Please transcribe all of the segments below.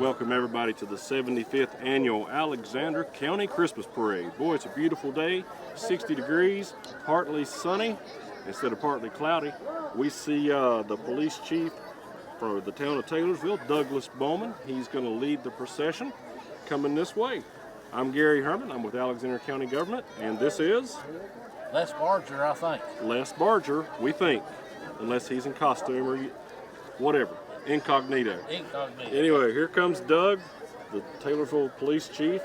welcome everybody to the 75th Annual Alexander County Christmas Parade. Boy, it's a beautiful day, 60 degrees, partly sunny instead of partly cloudy. We see the police chief for the town of Taylorsville, Douglas Bowman. He's going to lead the procession coming this way. I'm Gary Herman. I'm with Alexander County Government, and this is Les Barger, I think. Les Barger, we think, unless he's in costume or whatever. Incognito. Anyway, here comes Doug, the Taylorsville police chief.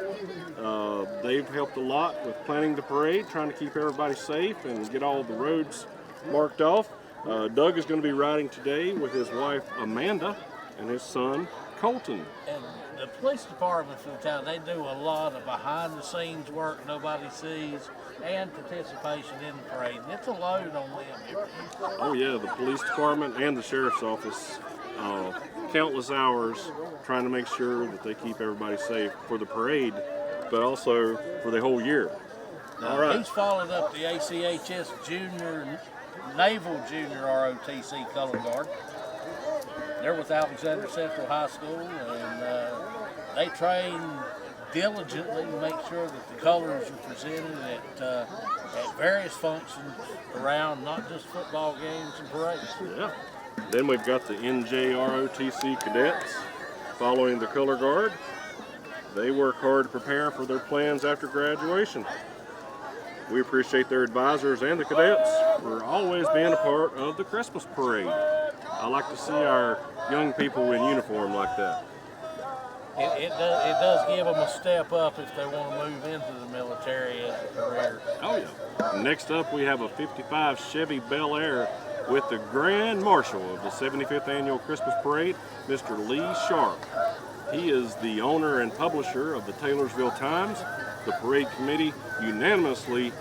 They've helped a lot with planning the parade, trying to keep everybody safe and get all the roads marked off. Doug is going to be riding today with his wife Amanda and his son Colton. And the police department for the town, they do a lot of behind the scenes work nobody sees and participation in the parade. And it's a load on them. Oh yeah, the police department and the sheriff's office. Countless hours trying to make sure that they keep everybody safe for the parade, but also for the whole year. All right. He's followed up the ACHS Naval Junior ROTC Color Guard. They're with Alexander Central High School, and they train diligently to make sure that the colors are presented at various functions around, not just football games and parades. Yeah. Then we've got the NJROTC cadets following the color guard. They work hard to prepare for their plans after graduation. We appreciate their advisors and the cadets for always being a part of the Christmas parade. I like to see our young people in uniform like that. It does give them a step up if they want to move into the military as a career. Oh yeah. Next up we have a 55 Chevy Bel Air with the Grand Marshal of the 75th Annual Christmas Parade, Mr. Lee Sharpe. He is the owner and publisher of the Taylorsville Times. The parade committee unanimously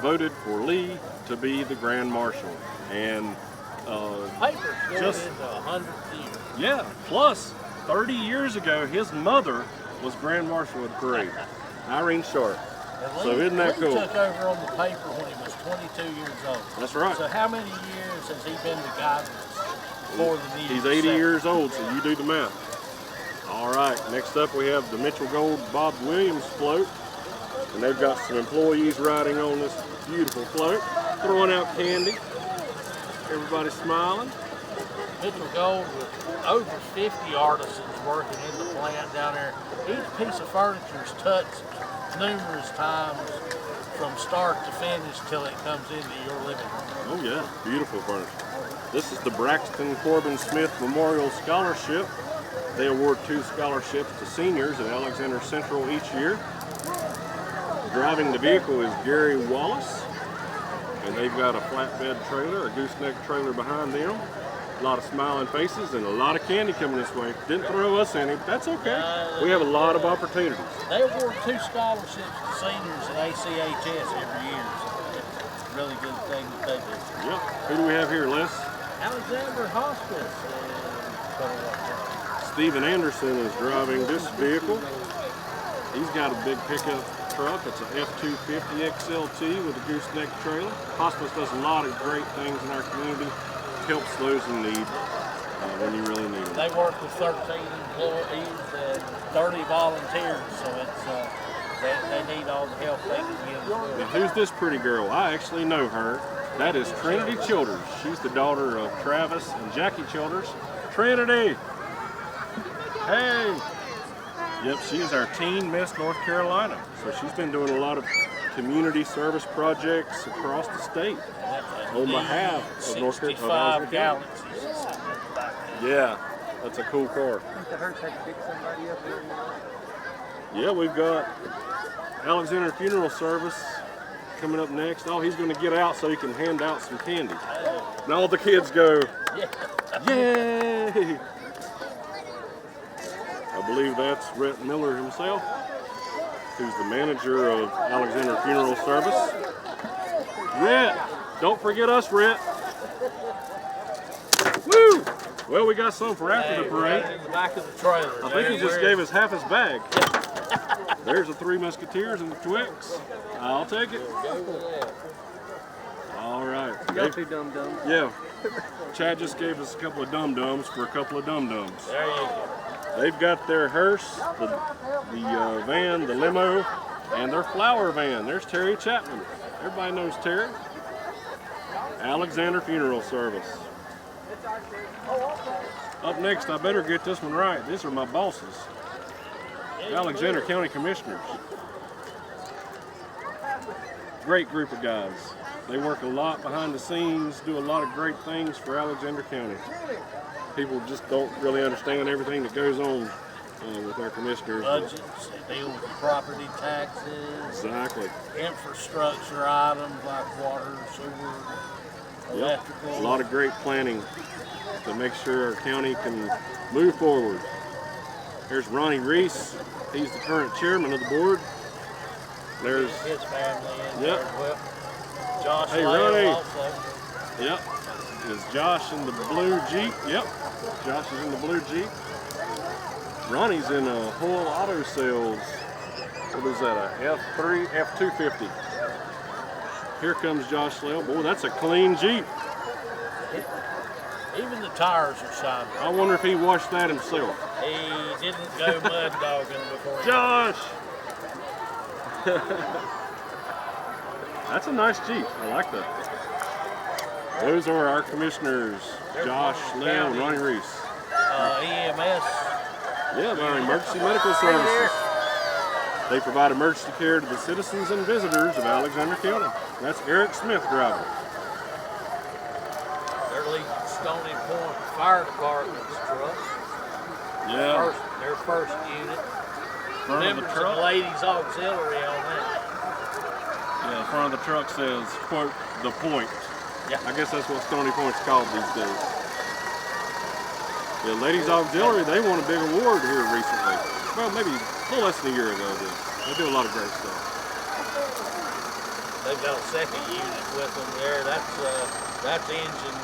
voted for Lee to be the Grand Marshal. And just into 100 years. Yeah, plus 30 years ago, his mother was Grand Marshal of the parade, Irene Sharpe. So isn't that cool? Lee took over on the paper when he was 22 years old. That's right. So how many years has he been the guidance for the needs? He's 80 years old, so you do the math. All right, next up we have the Mitchell Gold Bob Williams float. And they've got some employees riding on this beautiful float, throwing out candy. Everybody smiling. Mitchell Gold with over 50 artisans working in the plant down there. Each piece of furniture is touched numerous times from start to finish till it comes into your living room. Oh yeah, beautiful furniture. This is the Braxton Corbin Smith Memorial Scholarship. They award 2 scholarships to seniors at Alexander Central each year. Driving the vehicle is Gary Wallace, and they've got a flatbed trailer, a gooseneck trailer behind them. A lot of smiling faces and a lot of candy coming this way. Didn't throw us any, but that's okay. We have a lot of opportunities. They award 2 scholarships to seniors at ACHS every year. So it's a really good thing that they do. Yep. Who do we have here, Les? Alexander Hospice. Stephen Anderson is driving this vehicle. He's got a big pickup truck. It's an F-250 XLT with a gooseneck trailer. Hospice does a lot of great things in our community. Helps those in need when you really need them. They work with 13 employees and 30 volunteers, so it's they need all the help they can get. Now, who's this pretty girl? I actually know her. That is Trinity Childers. She's the daughter of Travis and Jackie Childers. Trinity! Hey! Yep, she is our Teen Miss North Carolina. So she's been doing a lot of community service projects across the state on behalf of North Carolina. Yeah, that's a cool car. Yeah, we've got Alexander Funeral Service coming up next. Oh, he's going to get out so he can hand out some candy. And all the kids go, yay! I believe that's Rhett Miller himself, who's the manager of Alexander Funeral Service. Rhett, don't forget us, Rhett. Woo! Well, we got some for after the parade. Right in the back of the trailer. I think he just gave us half his bag. There's the 3 Musketeers and the Twix. I'll take it. All right. You got 2 dum-dums. Yeah. Chad just gave us a couple of dum-dums for a couple of dum-dums. There you go. They've got their hearse, the van, the limo, and their flower van. There's Terry Chapman. Everybody knows Terry. Alexander Funeral Service. Up next, I better get this one right. These are my bosses. Alexander County Commissioners. Great group of guys. They work a lot behind the scenes, do a lot of great things for Alexander County. People just don't really understand everything that goes on with our commissioners. Budgets, they deal with property taxes. Exactly. Infrastructure items like water, sewer, electrical. Yep. A lot of great planning to make sure our county can move forward. There's Ronnie Reese. He's the current chairman of the board. There's his family in yep. there. Well, Josh hey, Lale Ronnie. also. Yep. Is Josh in the blue Jeep? Yep. Josh is in the blue Jeep. Ronnie's in a Hull Auto Sales. What is that? A F250. Here comes Josh Lale. Boy, that's a clean Jeep. Even the tires are shining. I wonder if he washed that himself. He didn't go mud dogging before. Josh! That's a nice Jeep. I like that. Those are our commissioners, Josh Lale and Ronnie Reese. EMS. Yeah, our emergency medical services. They provide emergency care to the citizens and visitors of Alexander County. That's Eric Smith driving. Their Lee Stony Point Fire Department's truck. Yeah. Their first unit. Front of the Members truck. of Ladies Auxiliary on that. Yeah, the front of the truck says, quote, the point. Yeah. I guess that's what Stony Point's called these days. The Ladies Auxiliary, they won a big award here recently. Well, maybe a little less than a year ago. They do a lot of great stuff. They've got a second unit with them there. That's engine.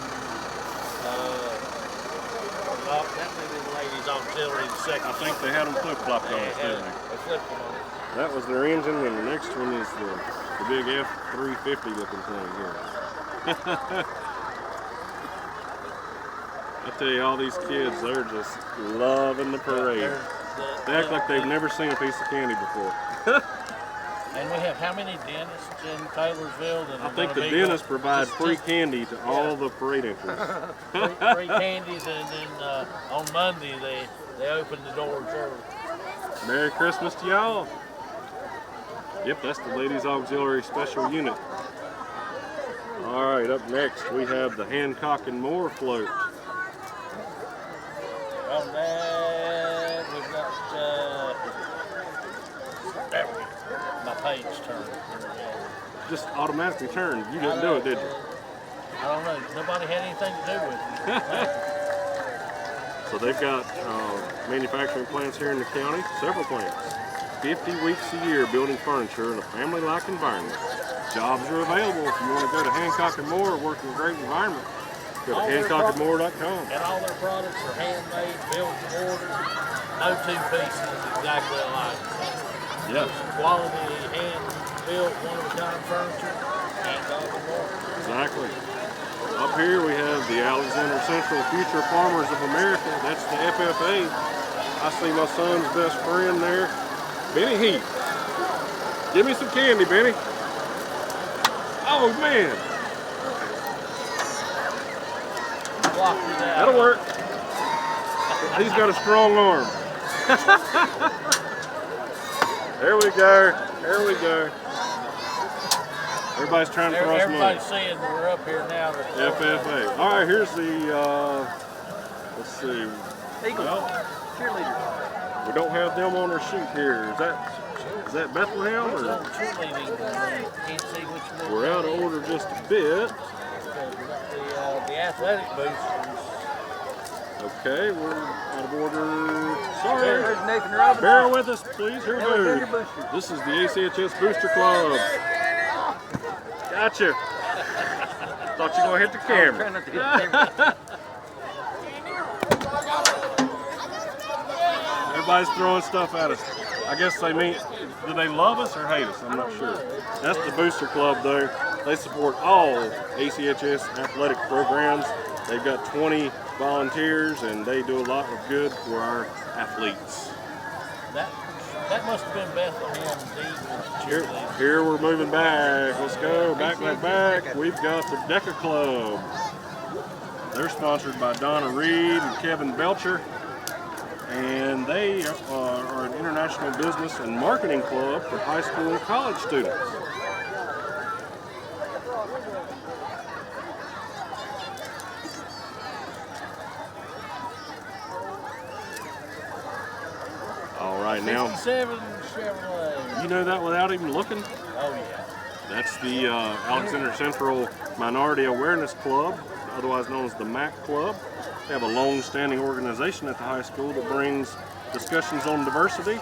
That may be the Ladies Auxiliary, the second. I think they had them flip-flopped on us, didn't they? They flipped them on. That was their engine, and the next one is the big F350 looking thing here. I tell you, all these kids, they're just loving the parade. They act like they've never seen a piece of candy before. And we have how many dentists in Taylorsville? That I think the dentists provide free candy to all the parade entries. free candies, and then on Monday they open the doors early. Merry Christmas to y'all. Yep, that's the Ladies Auxiliary Special Unit. All right, up next we have the Hancock and Moore float. On that we've got there we go. My page turned. Just automatically turned. You didn't do it, did you? I don't know. Nobody had anything to do with it. So they've got manufacturing plants here in the county, several plants. 50 weeks a year building furniture in a family-like environment. Jobs are available if you want to go to Hancock and Moore or work in a great environment. Go to hancockandmore.com. And all their products are handmade, built to order. No two pieces exactly alike. Yes. Quality, hand-built, one-of-a-kind furniture, Hancock and Moore. Exactly. Up here we have the Alexander Central Future Farmers of America. That's the FFA. I see my son's best friend there, Benny Heath. Give me some candy, Benny. Oh, man. That'll work. He's got a strong arm. There we go. There we go. Everybody's trying to throw us money. Everybody's seeing we're up here now. FFA. All right, here's the, let's see. Well, Cheerleaders. we don't have them on our sheet here. Is that Bethlehem? Or? Can't see which one. We're out of order just a bit. The athletic boosters. Okay, we're out of order. Sorry. There's Nathan Robbins. Bear with us, please. Here we Alexander go. Boosters. This is the ACHS Booster Club. Gotcha. Thought you were going to hit the camera. Try not to hit the camera. Everybody's throwing stuff at us. I guess they mean, do they love us or hate us? I'm not sure. That's the Booster Club there. They support all ACHS athletic programs. They've got 20 volunteers, and they do a lot of good for our athletes. That must have been Bethlehem Cheerleaders. Here we're moving back. Let's go back. We've got the DECA Club. They're sponsored by Donna Reed and Kevin Belcher, and they are an international business and marketing club for high school and college students. All right, now 57 Chevrolet. you know that without even looking. Oh yeah. That's the Alexander Central Minority Awareness Club, otherwise known as the MAC Club. They have a long-standing organization at the high school that brings discussions on diversity,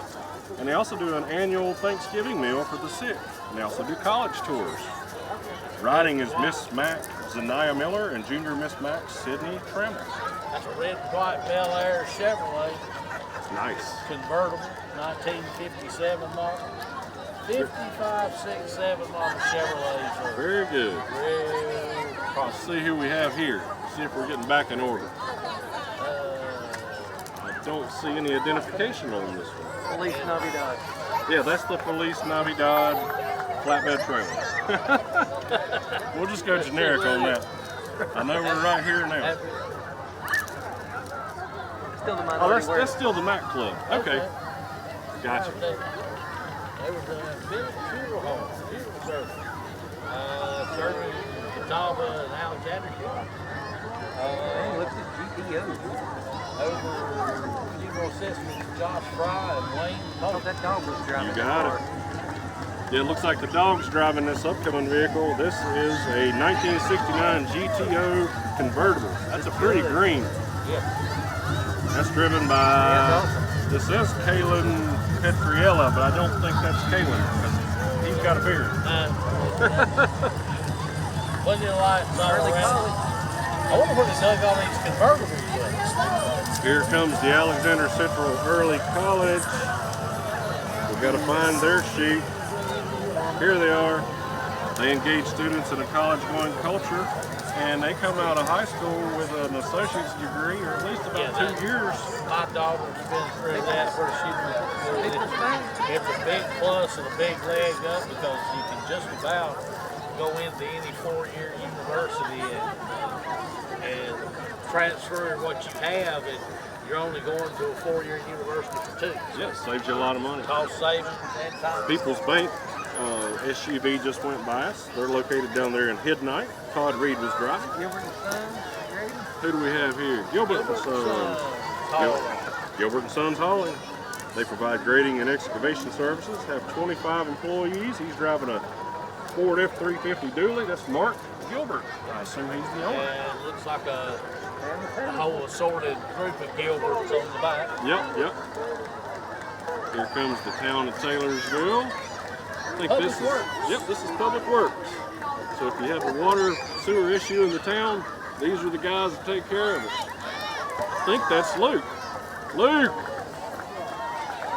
and they also do an annual Thanksgiving meal for the sick, and they also do college tours. Riding is Miss Mac Zanaya Miller and Junior Miss Mac Sydney Trammell. That's a red and white Bel Air Chevrolet Nice. convertible, 1957 model. 55, 6, 7 model Chevrolets are Very good. real Let's prosperous. see who we have here. See if we're getting back in order. I don't see any identification on this one. Police Navidad. Yeah, that's the Feliz Navidad flatbed trailer. We'll just go generic on that. I know we're right here now. Still the Oh, minority that's still the Mac Club. Okay, gotcha. They were the funeral home, funeral service. Serving Catawba and Alexander. Hey, what's this GTO? Over funeral assistants Josh Fry and Wayne Oh, Pope. that dog was driving. You that got car. it. Yeah, it looks like the dog's driving this upcoming vehicle. This is a 1969 GTO convertible. That's a pretty green. Yeah. That's driven by, Yeah, that's awesome. this says Kalen Petriella, but I don't think that's Kalen because he's got a beard. Plenty of lights all Early around. college. I wonder where they dug all these convertibles from. Here comes the Alexander Central Early College. We've got to find their sheet. Here they are. They engage students in a college-going culture, and they come out of high school with an associate's degree, or at least about 2 years. My daughter's been through that where it's a big plus and a big leg up because you can just about go into any four-year university and transfer what you have, and you're only going to a four-year university for 2. Yes, saves you a lot of money. Cost savings and time. People's Bank SUV just went by us. They're located down there in Hidnight. Todd Reed was driving. Gilbert and Sons, grading. Who do we have here? Gilbert and Sons. Gilbert and Sons Hauling. They provide grading and excavation services. Have 25 employees. He's driving a Ford F-350 dually. That's Mark Gilbert. I assume he's the owner. And it looks like a whole assorted group of Gilberts on the back. Yep. Here comes the town of Taylorsville. I think Public this is Works. Yep, this is Public Works. So if you have a water sewer issue in the town, these are the guys that take care of it. I think that's Luke. Luke!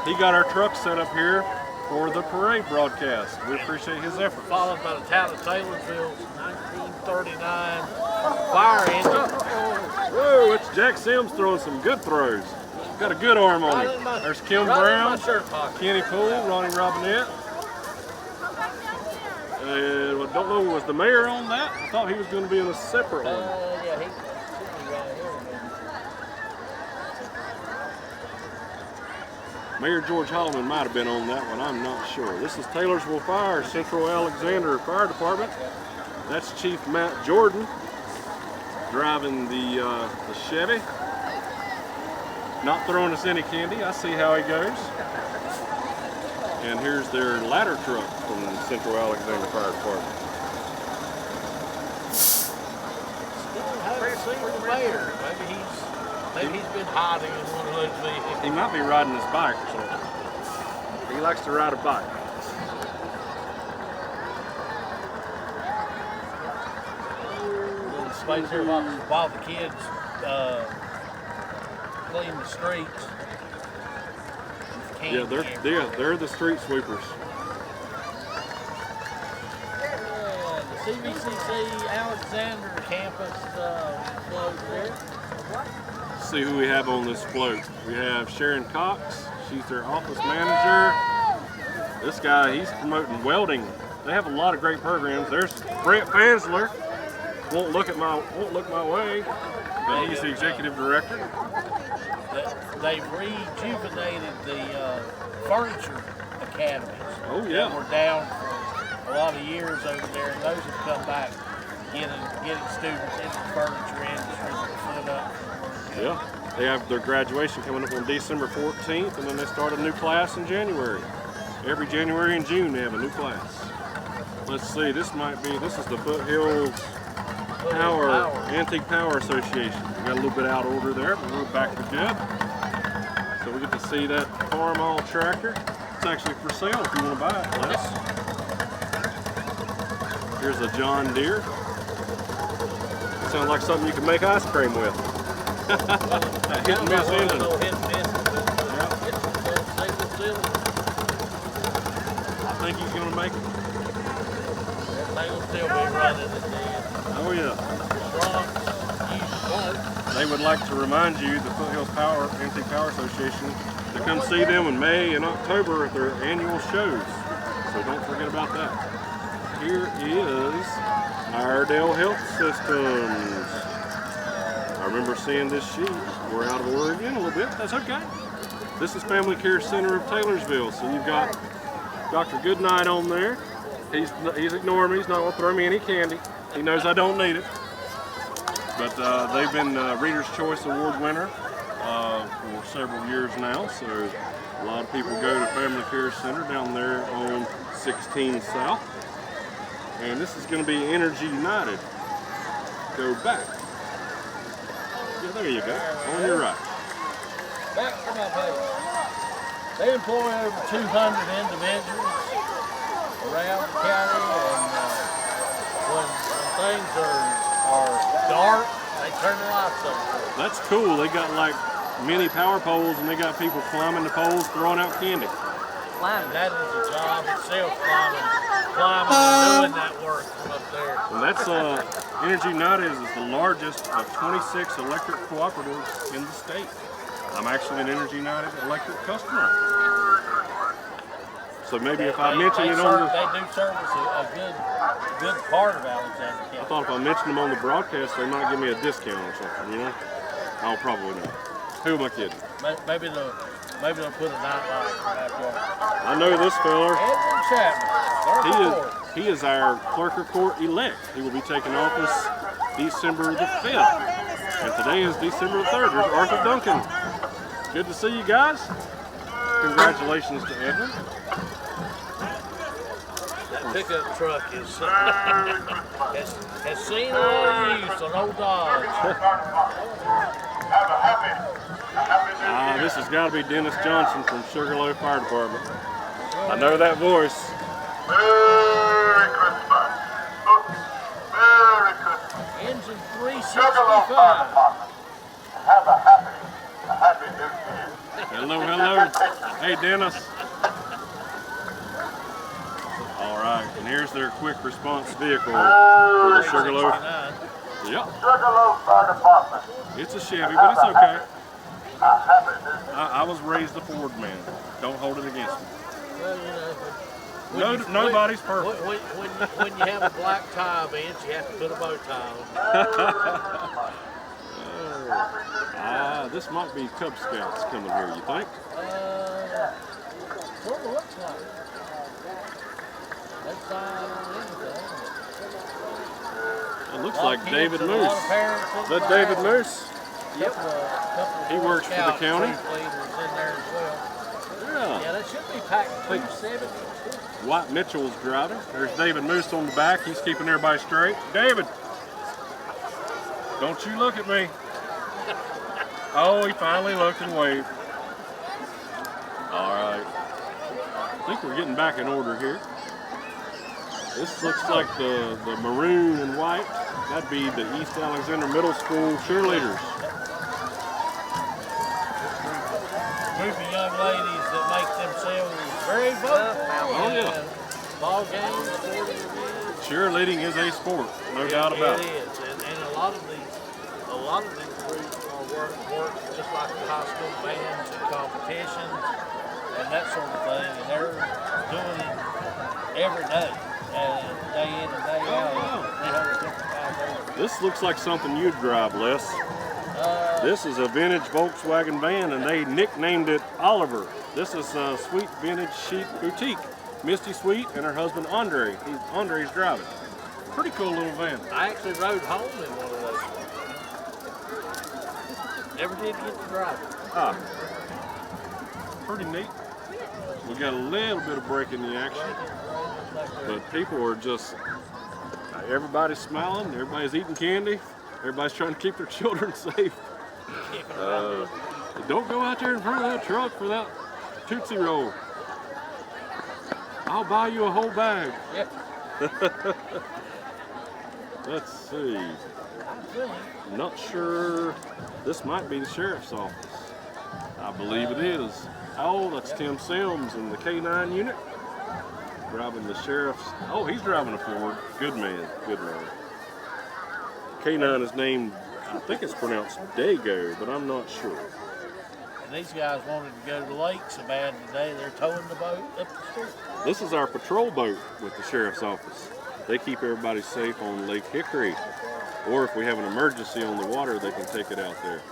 He got our truck set up here for the parade broadcast. We appreciate his effort. Followed by the town of Taylorsville's 1939 fire engine. Whoa, it's Jack Sims throwing some good throws. Got a good arm on him. There's Kim Right in Brown, my shirt pocket. Kenny Poole, Ronnie Robinette. And I don't know, was the mayor on that? I thought he was going to be in a separate one. Yeah, he should be right here. Mayor George Holloman might have been on that one, I'm not sure. This is Taylorsville Fire, Central Alexander Fire Department. That's Chief Matt Jordan driving the Chevy. Not throwing us any candy, I see how he goes. And here's their ladder truck from the Central Alexander Fire Department. Still haven't seen the mayor. Maybe he's been hiding in one of those vehicles. He might be riding his bike or something. He likes to ride a bike. Little space here while the kids clean the streets. Yeah, they're the street sweepers. The CVCC Alexander campus closed there. Let's see who we have on this float. We have Sharon Cox. She's their office manager. This guy, he's promoting welding. They have a lot of great programs. There's Brent Fansler. Won't look my way, but he's the executive director. They've rejuvenated the furniture academies. Oh yeah. That were down for a lot of years over there, and those have come back, getting students into the furniture industry with the foot up. Yeah. They have their graduation coming up on December 14th, and then they start a new class in January. Every January and June they have a new class. Let's see, this is the Foothills Antique Power Association. We got a little bit out of order there, but we're back to good. So we get to see that Farmall tractor. It's actually for sale if you want to buy it, Les. Here's a John Deere. Sounds like something you can make ice cream with. That hit and miss engine. I think he's going to make it. They will still be running it then. Oh yeah. Strong, They would like to remind you, the Foothills Antique Power Association, to come see them in May and October at their annual shows. So don't forget about that. Here is Iredell Health Systems. I remember seeing this sheet. We're out of order again a little bit. That's okay. This is Family Care Center of Taylorsville. So you've got Dr. Goodnight on there. He's ignoring me. He's not going to throw me any candy. He knows I don't need it. But they've been Reader's Choice Award winner for several years now. So a lot of people go to Family Care Center down there on 16 South. And this is going to be Energy United. Go back. Yeah, there you go. On your right. Back to my page. They employ over 200 individuals around the county, and when things are dark, they turn the lights on. That's cool. They got like mini power poles, and they got people climbing the poles, throwing out candy. Climbing, that is a job itself, climbing and doing that work from up there. And that's Energy United is the largest of 26 electric cooperatives in the state. I'm actually an Energy United electric customer. So maybe if I mention it on the... They do service a good part of Alexander County. I thought if I mentioned them on the broadcast, they might give me a discount or something, you know? I'll probably not. Who am I kidding? Maybe they'll put a night light back there. I know this fella. Edwin Chapman. He is our clerk of court elect. He will be taking office December the 5th. And today is December the 3rd. There's Arthur Duncan. Good to see you guys. Congratulations to Edwin. That pickup truck has seen a lot of use on old Dodge. This has got to be Dennis Johnson from Sugarloaf Fire Department. I know that voice. Merry Christmas. Merry Christmas. Engine Sugarloaf 365. Fire Department. Have a happy New Year. Hello, hello. Hey, Dennis. All right, and here's their quick response vehicle for the Sugarloaf. Yep. Sugarloaf Fire Department. It's a Chevy, but it's okay. A happy New Year. I was raised a Ford man. Don't hold it against me. Well, Nobody's perfect. When you have a black tie bench, you have to put a bow tie on. This might be Cub Scouts coming here, you think? Sort of looks like it. That's It looks like David Moose. Is that David Moose? Yep. He works for the county. In there as well. Yeah. That should be packed 270. White Mitchell's driving. There's David Moose on the back. He's keeping everybody straight. David, don't you look at me. Oh, he finally looked and waved. All right. I think we're getting back in order here. This looks like the maroon and white. That'd be the East Alexander Middle School cheerleaders. Group of young ladies that make themselves very vocal. Oh yeah. Ball games, sporting events. Cheerleading is a sport, no doubt about it. It is, and a lot of these groups are work just like the high school bands and competitions and that sort of thing. And they're doing it every day, day in and day out. 365 days. This looks like something you'd drive, Les. This is a vintage Volkswagen van, and they nicknamed it Oliver. This is a Sweet Vintage Chic Boutique. Misty Sweet and her husband Andre. Andre's driving. Pretty cool little van. I actually rode home in one of those. Never did get to drive it. Ah, pretty neat. We got a little bit of break in the action, but people are just, everybody's smiling, everybody's eating candy, everybody's trying to keep their children safe. Don't go out there in front of that truck for that Tootsie Roll. I'll buy you a whole bag. Yeah. Let's see. Not sure. This might be the sheriff's office. I believe it is. Oh, that's Tim Sims in the K9 unit. Driving the sheriff's. Oh, he's driving a Ford. Good man. Good man. K9 is named, I think it's pronounced Dago, but I'm not sure. And these guys wanted to go to the lake so bad today, they're towing the boat up the street. This is our patrol boat with the sheriff's office. They keep everybody safe on Lake Hickory. Or if we have an emergency on the water, they can take it out there.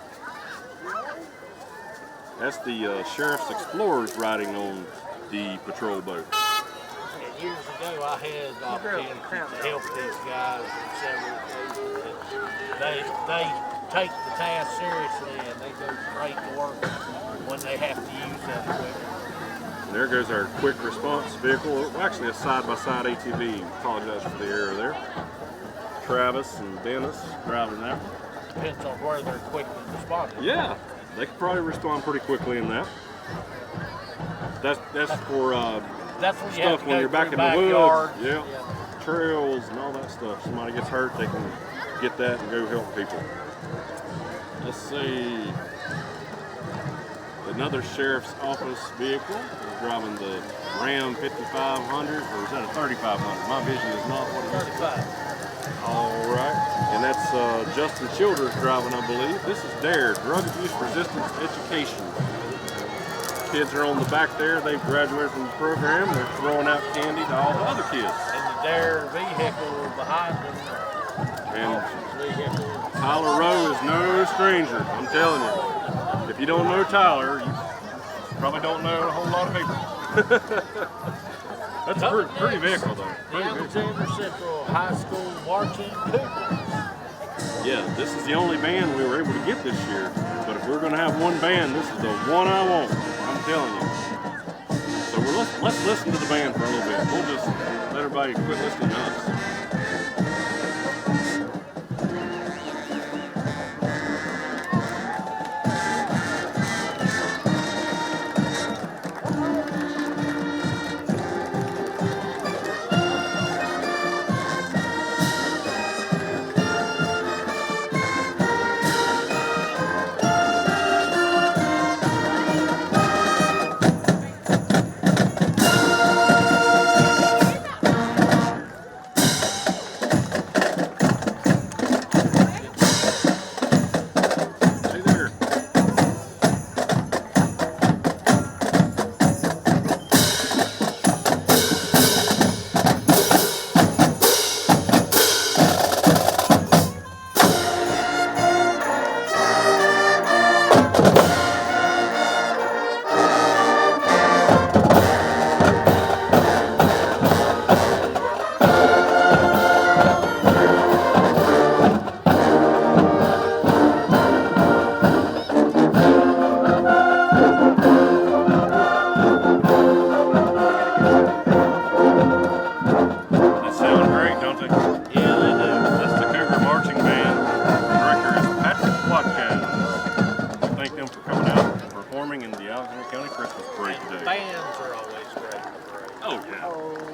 That's the Sheriff's Explorers riding on the patrol boat. And years ago, I had the opportunity to help these guys in several cases. They take the task seriously and they go straight to work when they have to use that equipment. And there goes our quick response vehicle. Well, actually a side-by-side ATV. Apologize for the error there. Travis and Dennis driving that one. Depends on where their equipment responded. Yeah, they could probably respond pretty quickly in that. That's for That's when you stuff have to when go you're back through in the backyard. woods. Yeah. Trails and all that stuff. Somebody gets hurt, they can get that and go help people. Let's see. Another sheriff's office vehicle is driving the Ram 5500, or is that a 3500? My vision is not what it is. 35. All right, and that's Justin Childers driving, I believe. This is DARE, Drug Abuse Resistance Education. Kids are on the back there. They've graduated from the program. They're throwing out candy to all the other kids. And the DARE vehicle behind them. And Vehicle. Tyler Rowe is no stranger, I'm telling you. If you don't know Tyler, you probably don't know a whole lot of people. That's a pretty vehicle, though. The Alexander Central High School Marching Cougars. Yeah, this is the only band we were able to get this year. But if we're going to have one band, this is the one I want. I'm telling you. So let's listen to the band for a little bit. We'll just let everybody quit listening to us.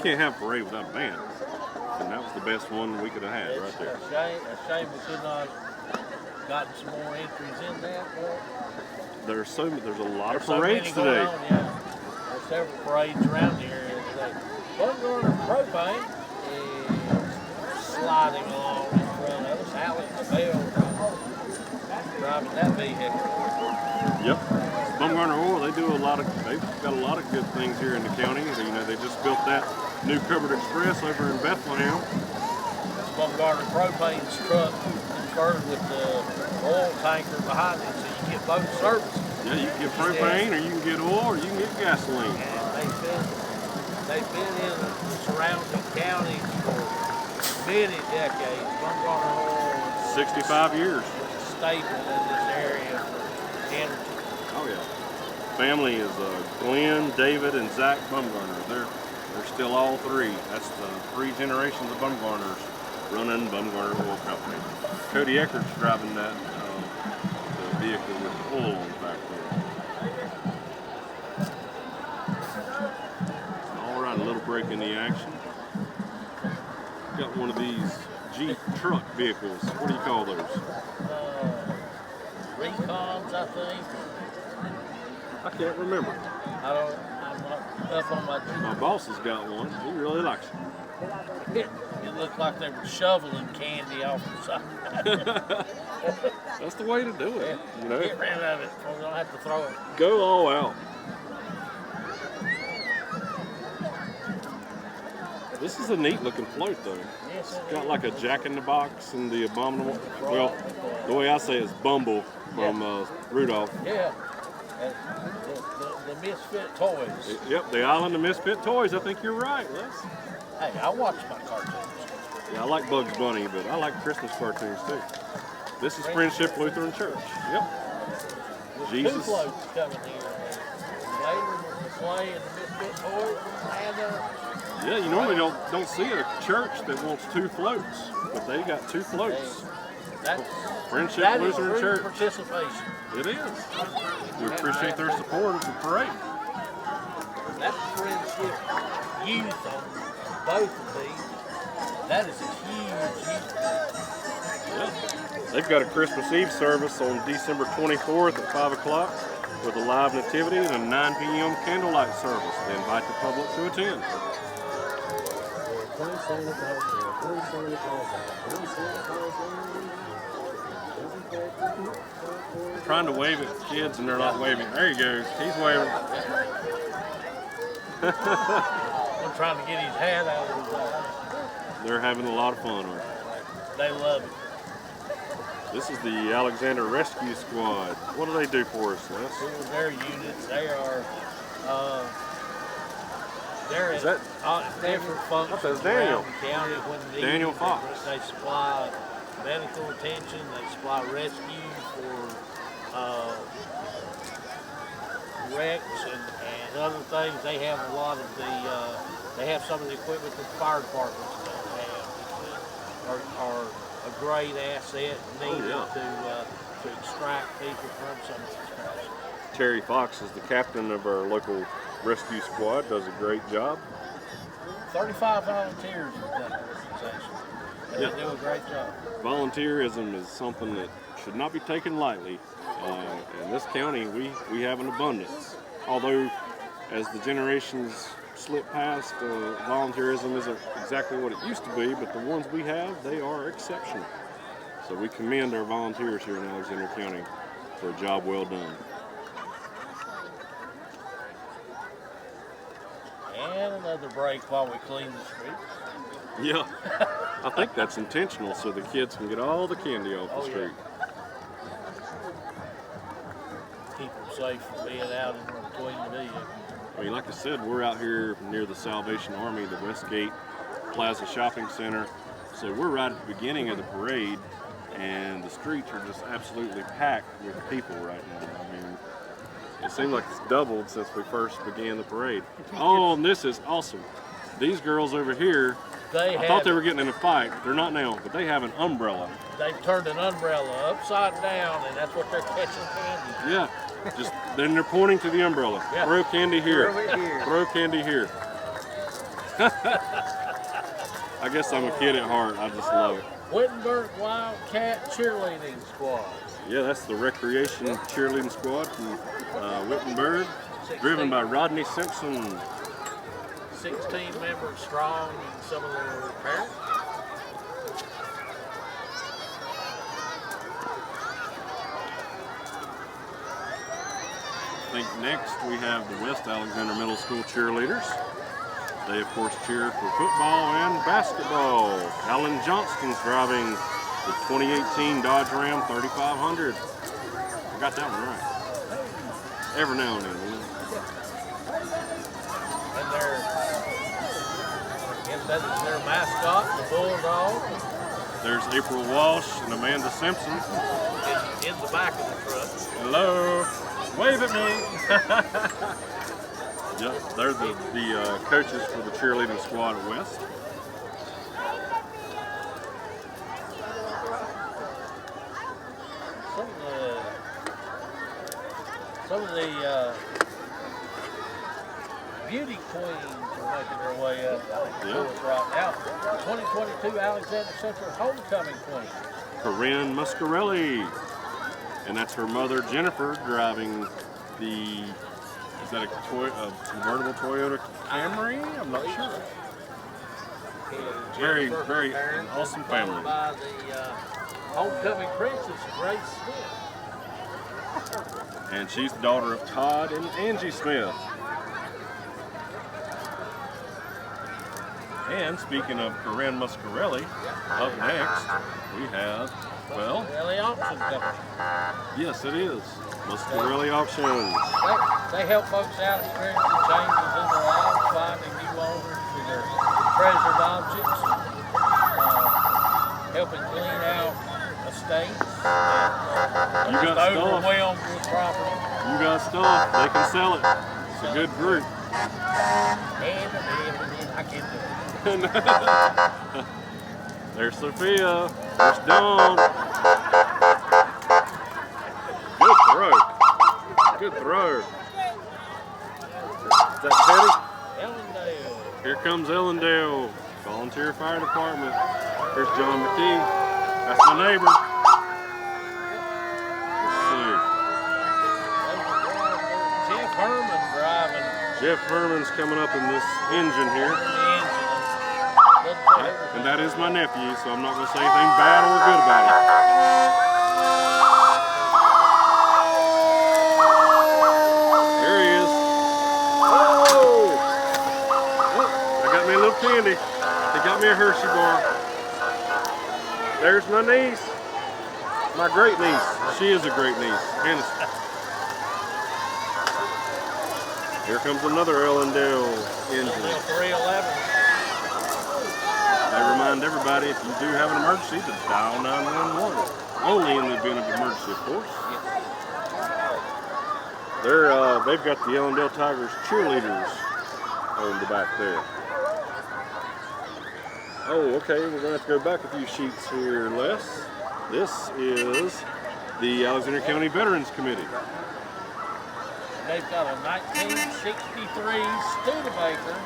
Can't have a parade without a band, and that was the best one we could have had right there. A shame we could not have gotten some more entries in that. There's a lot of so parades today. On, yeah. There's several parades around here today. One going to propane is sliding along in front of us. Alex Bell driving that vehicle. Yep. Bumgarner Oil, they've got a lot of good things here in the county. You know, they just built that new covered express over in Bethlehem. Bumgarner Propane's truck converted with the oil tanker behind it, so you get both services. Yeah, you can get propane, or you can get oil, or you can get gasoline. And they've been in the surrounding counties for many decades. Bumgarner Oil 65 years. is a staple in this area for energy. Oh yeah. Family is Glenn, David, and Zach Bumgarner. They're still all three. That's the 3 generations of Bumgarners running Bumgarner Oil Company. Cody Eckert's driving that the vehicle with the oil on the back there. All right, a little break in the action. Got one of these Jeep truck vehicles. What do you call those? Recons, I think. I can't remember. I'm not up on my My boss has got one. He really likes it. It looked like they were shoveling candy off the side. That's the way to do it. You know, Get rid of it, so we don't have to throw it. go all out. This is a neat looking float though. Yes, It's got like a Jack in the Box and the abominable. Well, the way I say it is Bumble from Rudolph. Yeah. The Misfit Toys. Yep, the Island of Misfit Toys. I think you're right, Les. Hey, I watch my cartoons. Yeah, I like Bugs Bunny, but I like Christmas cartoons too. This is Friendship Lutheran Church. Yep. There's Jesus. 2 floats coming here. Later with the sleigh and the Misfit Toys and Yeah, you normally don't see a church that wants 2 floats, but they got 2 floats. that Friendship is Lutheran true Church. participation. It is. We appreciate their support of the parade. That's Friendship Youth on both of these. That is a huge youth. Yeah. They've got a Christmas Eve service on December 24th at 5 o'clock with a live nativity and a 9 p.m. candlelight service. They invite the public to attend. Trying to wave at kids and they're not waving. There he goes. He's waving. I'm trying to get his hat out of his eye. They're having a lot of fun, aren't They love it. they? This is the Alexander Rescue Squad. What do they do for us, Les? Their units, they are, they're Is at that- different functions that's Daniel. around the county when needed. Daniel Fox. They supply medical attention, they supply rescue for wrecks and other things. They have a lot of they have some of the equipment that the fire departments don't have. Are a great asset needed to extract people from some of these crashes. Terry Fox is the captain of our local rescue squad, does a great job. 35 volunteers with that organization. And Yeah. They do a great job. Volunteerism is something that should not be taken lightly. In this county, we have an abundance. Although, as the generations slip past, volunteerism isn't exactly what it used to be, but the ones we have, they are exceptional. So we commend our volunteers here in Alexander County for a job well done. And another break while we clean the streets. Yeah, I think that's intentional so the kids can get all the candy off the street. Keep them safe from being out in between the vehicles. I mean, like I said, we're out here near the Salvation Army, the Westgate Plaza Shopping Center. So we're right at the beginning of the parade, and the streets are just absolutely packed with people right now. I mean, it seems like it's doubled since we first began the parade. Oh, and this is awesome. These girls over here, I thought they were getting in a fight. They're not now, but they have an umbrella. They've turned an umbrella upside down, and that's what they're catching candy. Yeah, just then they're pointing to the umbrella. Yeah. Throw candy here. Throw it here. Throw candy here. I guess I'm a kid at heart. I just love it. Wittenberg Wildcat Cheerleading Squad. Yeah, that's the recreation cheerleading squad from Wittenberg, driven by Rodney Simpson. 16 members strong, and some of their parents. think next we have the West Alexander Middle School cheerleaders. They, of course, cheer for football and basketball. Alan Johnston's driving the 2018 Dodge Ram 3500. I got that one right. Every now and then. And that is their mascot, the Bulldog. There's April Walsh and Amanda Simpson. In the back of the truck. Hello. Wave at me. Yep, they're the coaches for the cheerleading squad at West. Some of the beauty queens are making their way up right now. 2022 Alexander Central Homecoming Queen. Corinne Muscarelli. And that's her mother, Jennifer, driving the, is that a convertible Toyota Camry? I'm not sure. Very, very awesome family. By the homecoming princess, Grace Smith. And she's the daughter of Todd and Angie Smith. And speaking of Corinne Muscarelli, up next we have, well, Muscarelli Auction Company. Yes, it is. Muscarelli Auctions. They help folks out experiencing changes in their lives, finding new owners for their treasured objects, helping clean out estates, You got stuff. overwhelmed with property. You got stuff. They can sell it. It's a good group. And I can't do it. There's Sophia. There's Dawn. Good throw. Good throw. Is that Teddy? Ellendale. Here comes Ellendale. Volunteer Fire Department. Here's John McKee. That's my neighbor. Let's see. Jeff Herman driving. Jeff Herman's coming up in this engine here. And that is my nephew, so I'm not going to say anything bad or good about him. There he is. Oh! I got me a little candy. They got me a Hershey bar. There's my niece. My great niece. She is a great niece. Hennessy. Here comes another Ellendale engine. 311. I remind everybody, if you do have an emergency, to dial 911. Only in the event of emergency, of course. They've got the Ellendale Tigers cheerleaders on the back there. Oh, okay, we're going to have to go back a few sheets here, Les. This is the Alexander County Veterans Committee. They've got a 1963 Studebaker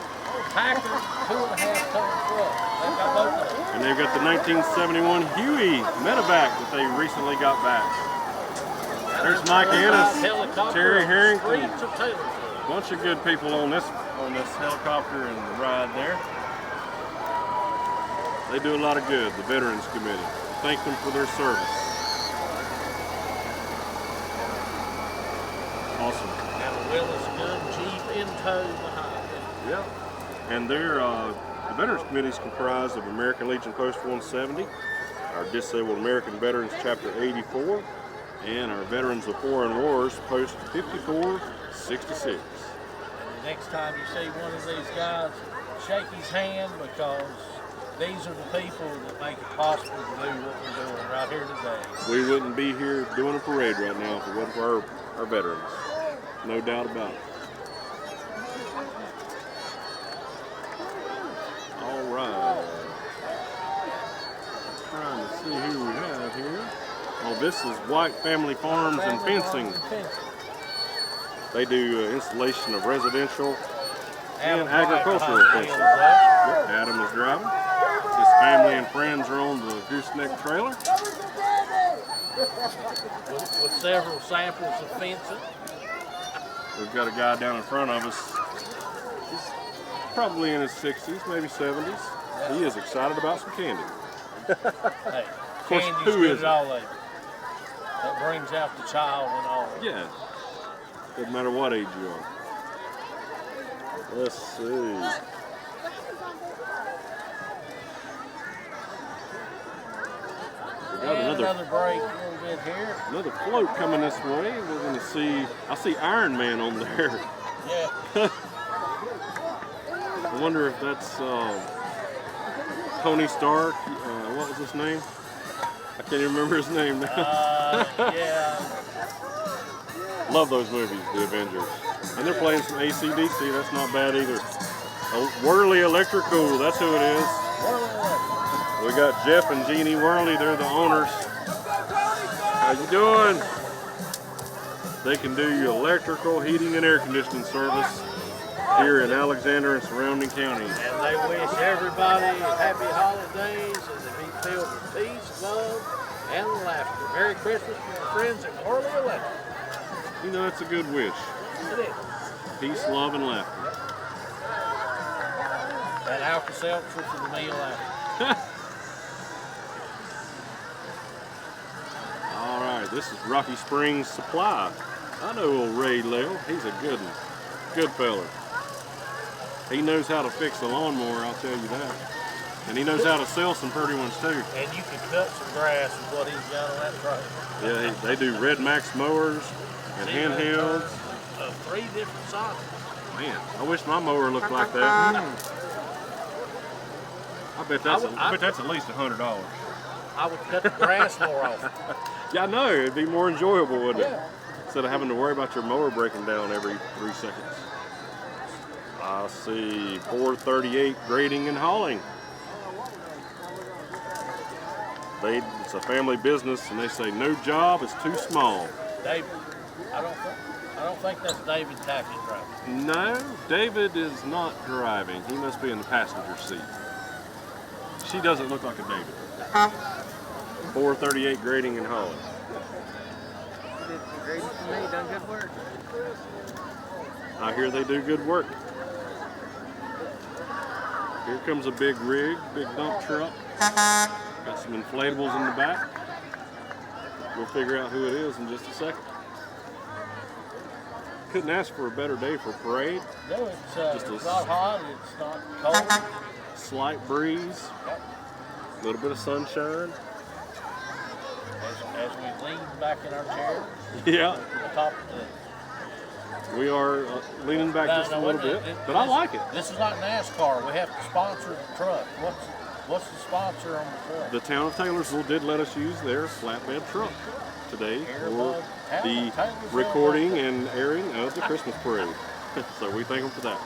Packard 2.5-ton truck. They've got both of them. And they've got the 1971 Huey Medevac that they recently got back. There's Mike Ennis, Terry Harrington, a bunch of good people on this helicopter and the ride there. They do a lot of good, the Veterans Committee. Thank them for their service. Awesome. Got a Willis Gun Jeep in tow behind them. Yep. And the Veterans Committee is comprised of American Legion Post 170, our Disabled American Veterans Chapter 84, and our Veterans of Foreign Wars Post 5466. And the next time you see one of these guys, shake his hand, because these are the people that make it possible to do what we're doing right here today. We wouldn't be here doing a parade right now if it wasn't for our veterans. No doubt about it. All right. Trying to see who we have here. Oh, this is White Family Farms and Fencing. They do installation of residential and agricultural fencing. Yep, Adam is driving. His family and friends are on the gooseneck trailer. With several samples of fencing. We've got a guy down in front of us. He's probably in his 60s, maybe 70s. He is excited about some candy. Hey, Of course, candy's who good isn't? at all age. That brings out the child and all. Yeah. Doesn't matter what age you are. Let's see. We got Another break a little bit here. another float coming this way. We're going to see, I see Iron Man on there. Yeah. I wonder if that's Tony Stark. What was his name? I can't even remember his name now. Yeah. Love those movies, the Avengers. And they're playing some AC/DC. That's not bad either. Whirly Electrical, that's who it is. We got Jeff and Jeannie Whirly. They're the owners. How you doing? They can do your electrical, heating, and air conditioning service here in Alexander and surrounding counties. And they wish everybody happy holidays and to be filled with peace, love, and laughter. Merry Christmas from your friends at Whirly Electric. You know, it's a good wish. It is. Peace, love, and laughter. And Alka-Seltzer for the meal after. All right, this is Rocky Springs Supply. I know old Ray Lell. He's a good one. Good fella. He knows how to fix a lawnmower, I'll tell you that. And he knows how to sell some pretty ones too. And you can cut some grass with what he's got on that truck. Yeah, they do Red Max mowers and handhelds. Of 3 different sizes. Man, I wish my mower looked like that. I bet that's at least $100. I would cut the grass more often. Yeah, I know. It'd be more enjoyable, wouldn't it? Yeah. Instead of having to worry about your mower breaking down every 3 seconds. I see 438 grading and hauling. It's a family business, and they say no job is too small. David, I don't think that's David Tackett driving. No, David is not driving. He must be in the passenger seat. She doesn't look like a David. 438 grading and hauling. You did some grading for me. Done good work. I hear they do good work. Here comes a big rig, big dump truck. Got some inflatables in the back. We'll figure out who it is in just a second. Couldn't ask for a better day for parade. No, it's not hot, it's not cold. Slight breeze, a little bit of sunshine. As we lean back in our chair, Yeah, the top of we are leaning back just a little bit, but I like it. This is like NASCAR. We have to sponsor the truck. What's the sponsor on the truck? The town of Taylorsville did let us use their flatbed truck today for the recording and airing of the Christmas parade. So we thank them for that.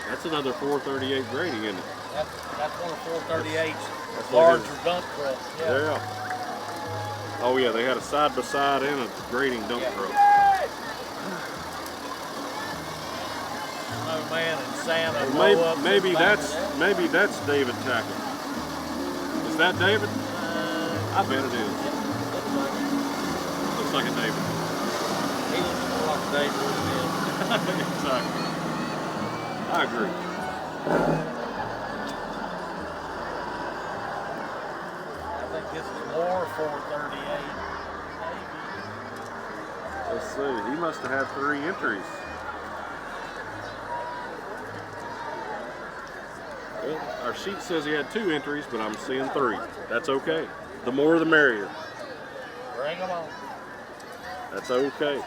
That's another 438 grading, isn't it? That's one of 438's That's larger like dump trucks. Yeah. Yeah. Oh yeah, they had a side-by-side and a grading dump truck. Snowman and Santa blow up Maybe back that's of that. maybe that's David Tackett. Is that David? I bet it is. Looks like a David. He looks more like David than him. Exactly. I agree. I think this is more 438. Let's see. He must have had 3 entries. Well, our sheet says he had 2 entries, but I'm seeing 3. That's okay. The more the merrier. Bring them on. That's okay.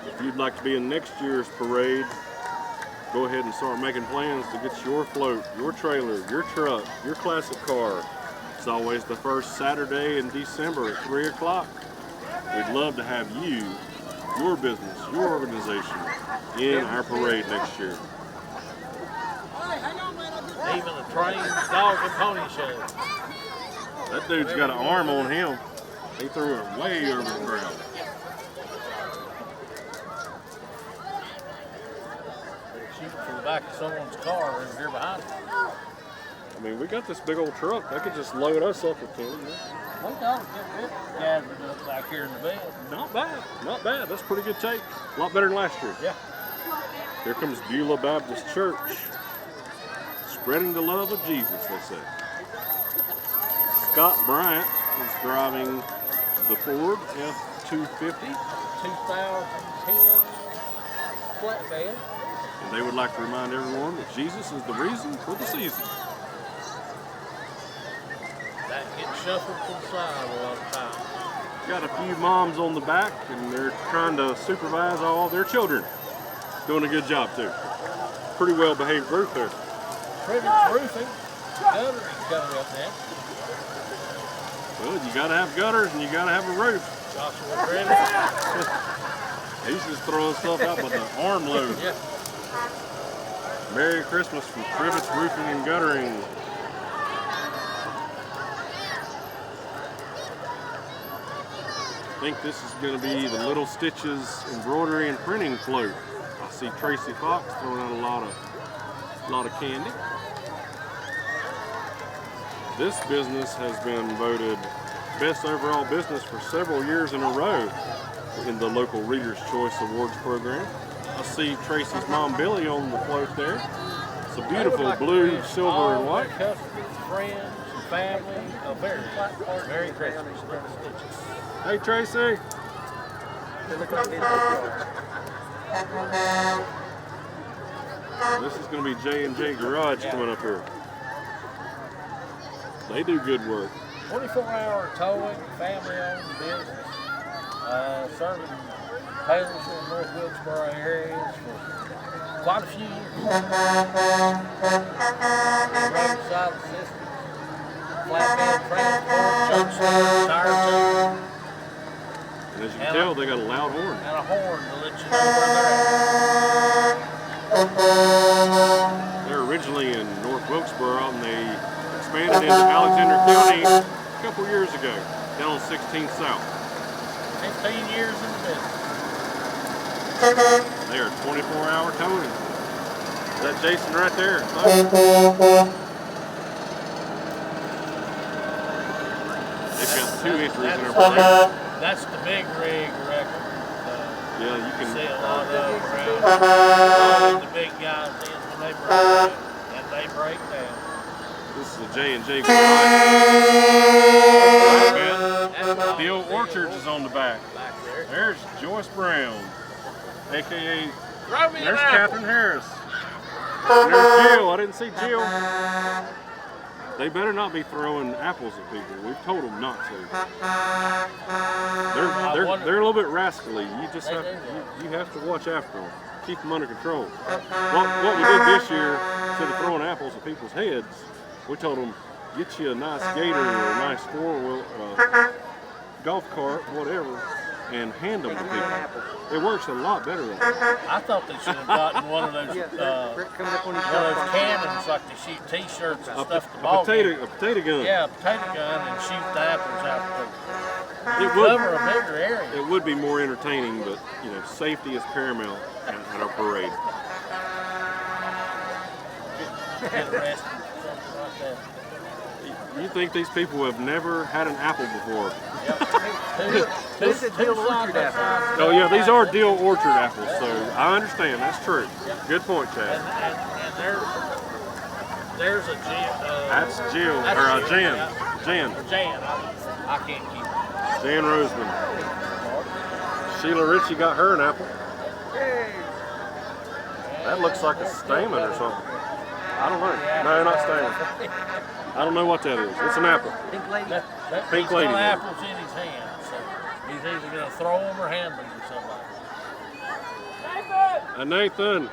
If you'd like to be in next year's parade, go ahead and start making plans to get your float, your trailer, your truck, your classic car. It's always the first Saturday in December at 3 o'clock. We'd love to have you, your business, your organization in our parade next year. Even a trained dog and pony show. That dude's got an arm on him. He threw it way over the crowd. Shoot from the back of someone's car over here behind us. I mean, we got this big old truck. They could just load us up with 10. We got to get it gathered up back here in the bed. Not bad. Not bad. That's a pretty good take. A lot better than last year. Yeah. Here comes Beulah Baptist Church. Spreading the love of Jesus, they say. Scott Bryant is driving the Ford F-250. 2010 flatbed. And they would like to remind everyone that Jesus is the reason for the season. That gets shuffled to the side a lot of times. Got a few moms on the back, and they're trying to supervise all their children. Doing a good job, too. Pretty well behaved group there. Privilege roofing. Guttering coming up next. Well, you got to have gutters and you got to have a roof. Joshua Privilege. He's just throwing stuff out with an arm load. Yeah. Merry Christmas from Privet's Roofing and Guttering. I think this is going to be the Little Stitches embroidery and printing float. I see Tracy Fox throwing out a lot of candy. This business has been voted best overall business for several years in a row in the local Reader's Choice Awards program. I see Tracy's mom Billy on the float there. It's a beautiful blue, silver, and white. Customers, friends, family, a very Christmas. Hey Tracy. They look like This is going to be J&J Garage coming up here. They do good work. 24-hour towing, family-owned business, serving Taylorsville and North Wilkesboro areas for quite a few years. Roadside assistance, flatbed transport, junction, tire tubing. And as you can tell, they got a loud horn. And a horn to let you know where they're at. They're originally in North Wilkesboro, and they expanded into Alexander County a couple years ago, down on 16th South. 15 years in the business. They are 24-hour towing. Is that Jason right there? They've got 2 entries in their parade. That's the big rig record. Yeah, you can See a lot of them around. The big guys in when they break down, and they break down. This is a J&J Garage. Steel Orchards is on the back. Back there. There's Joyce Brown, a.k.a. Throw me an There's apple. Catherine Harris. And there's Jill. I didn't see Jill. They better not be throwing apples at people. We've told them not to. They're a little bit rascally. You just have you have to watch after them. Keep them under control. What we did this year, instead of throwing apples at people's heads, we told them, get you a nice gator or a nice four-wheel golf cart, whatever, and hand them to people. It works a lot better than that. I thought they should have gotten one of those cannons like they shoot T-shirts and stuff to ball games. A potato gun. Yeah, a potato gun and shoot the apples out to It would, cover a bigger area. it would be more entertaining, but you know, safety is paramount at our parade. Get arrested or something like that. You think these people have never had an apple before? This is Deal Orchard apple. Oh yeah, these are Deal Orchard apples, so I understand, that's true. Good point, Chad. And there's a Jan. That's Jill, that's or Jill, Jan. yeah. Jan. Jan, I can't keep it. Jan Roseman. Sheila Ritchie got her an apple. That looks like a stamen or something. I don't know. No, not stamen. I don't know what that is. It's an apple. Pink lady. Pink He's lady. got apples in his hand, so he's either going to throw them or hand them to somebody. Nathan.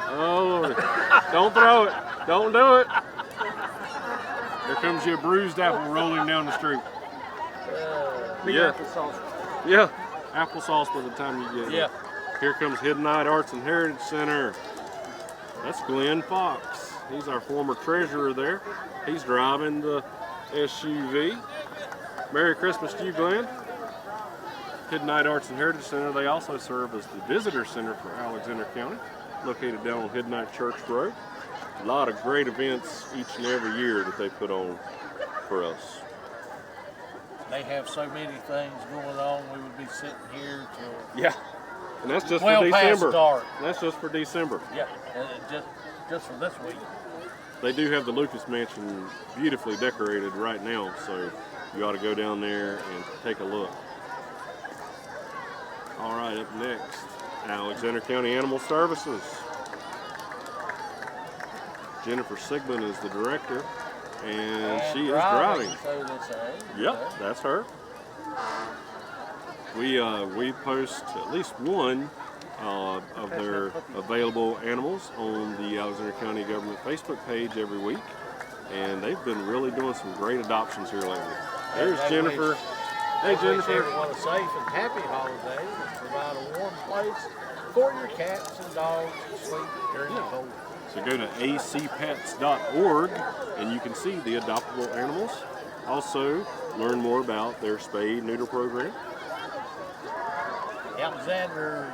Oh, Lord. Don't throw it. Don't do it. Here comes your bruised apple rolling down the street. Yeah. Applesauce. Yeah. Applesauce by the time you get it. Yeah. Here comes Hidden Night Arts and Heritage Center. That's Glenn Fox. He's our former treasurer there. He's driving the SUV. Merry Christmas to you, Glenn. Hidden Night Arts and Heritage Center, they also serve as the visitor center for Alexander County, located down on Hidden Night Church Road. A lot of great events each and every year that they put on for us. They have so many things going on, we would be sitting here till Yeah, and that's just well for past December. dark. That's just for December. Yeah, and just for this week. They do have the Lucas Mansion beautifully decorated right now, so you ought to go down there and take a look. All right, up next, Alexander County Animal Services. Jennifer Sigmund is the director, and she is driving. So they say. Yep, that's her. We post at least one of their available animals on the Alexander County Government Facebook page every week, and they've been really doing some great adoptions here lately. There's Jennifer. Hey, Wish Jennifer. everyone a safe and happy holiday and provide a warm place for your cats and dogs to sleep during the cold. So go to acpets.org and you can see the adoptable animals. Also, learn more about their spay neuter program. Alexander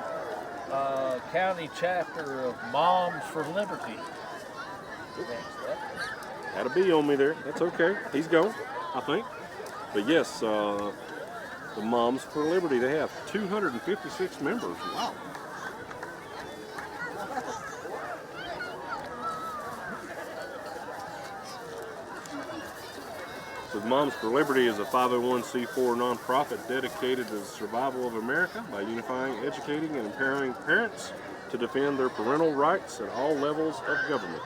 County chapter of Moms for Liberty. Had a bee on me there. That's okay. He's gone, I think. But yes, the Moms for Liberty, they have 256 members. Wow. So Moms for Liberty is a 501c4 nonprofit dedicated to the survival of America by unifying, educating, and empowering parents to defend their parental rights at all levels of government.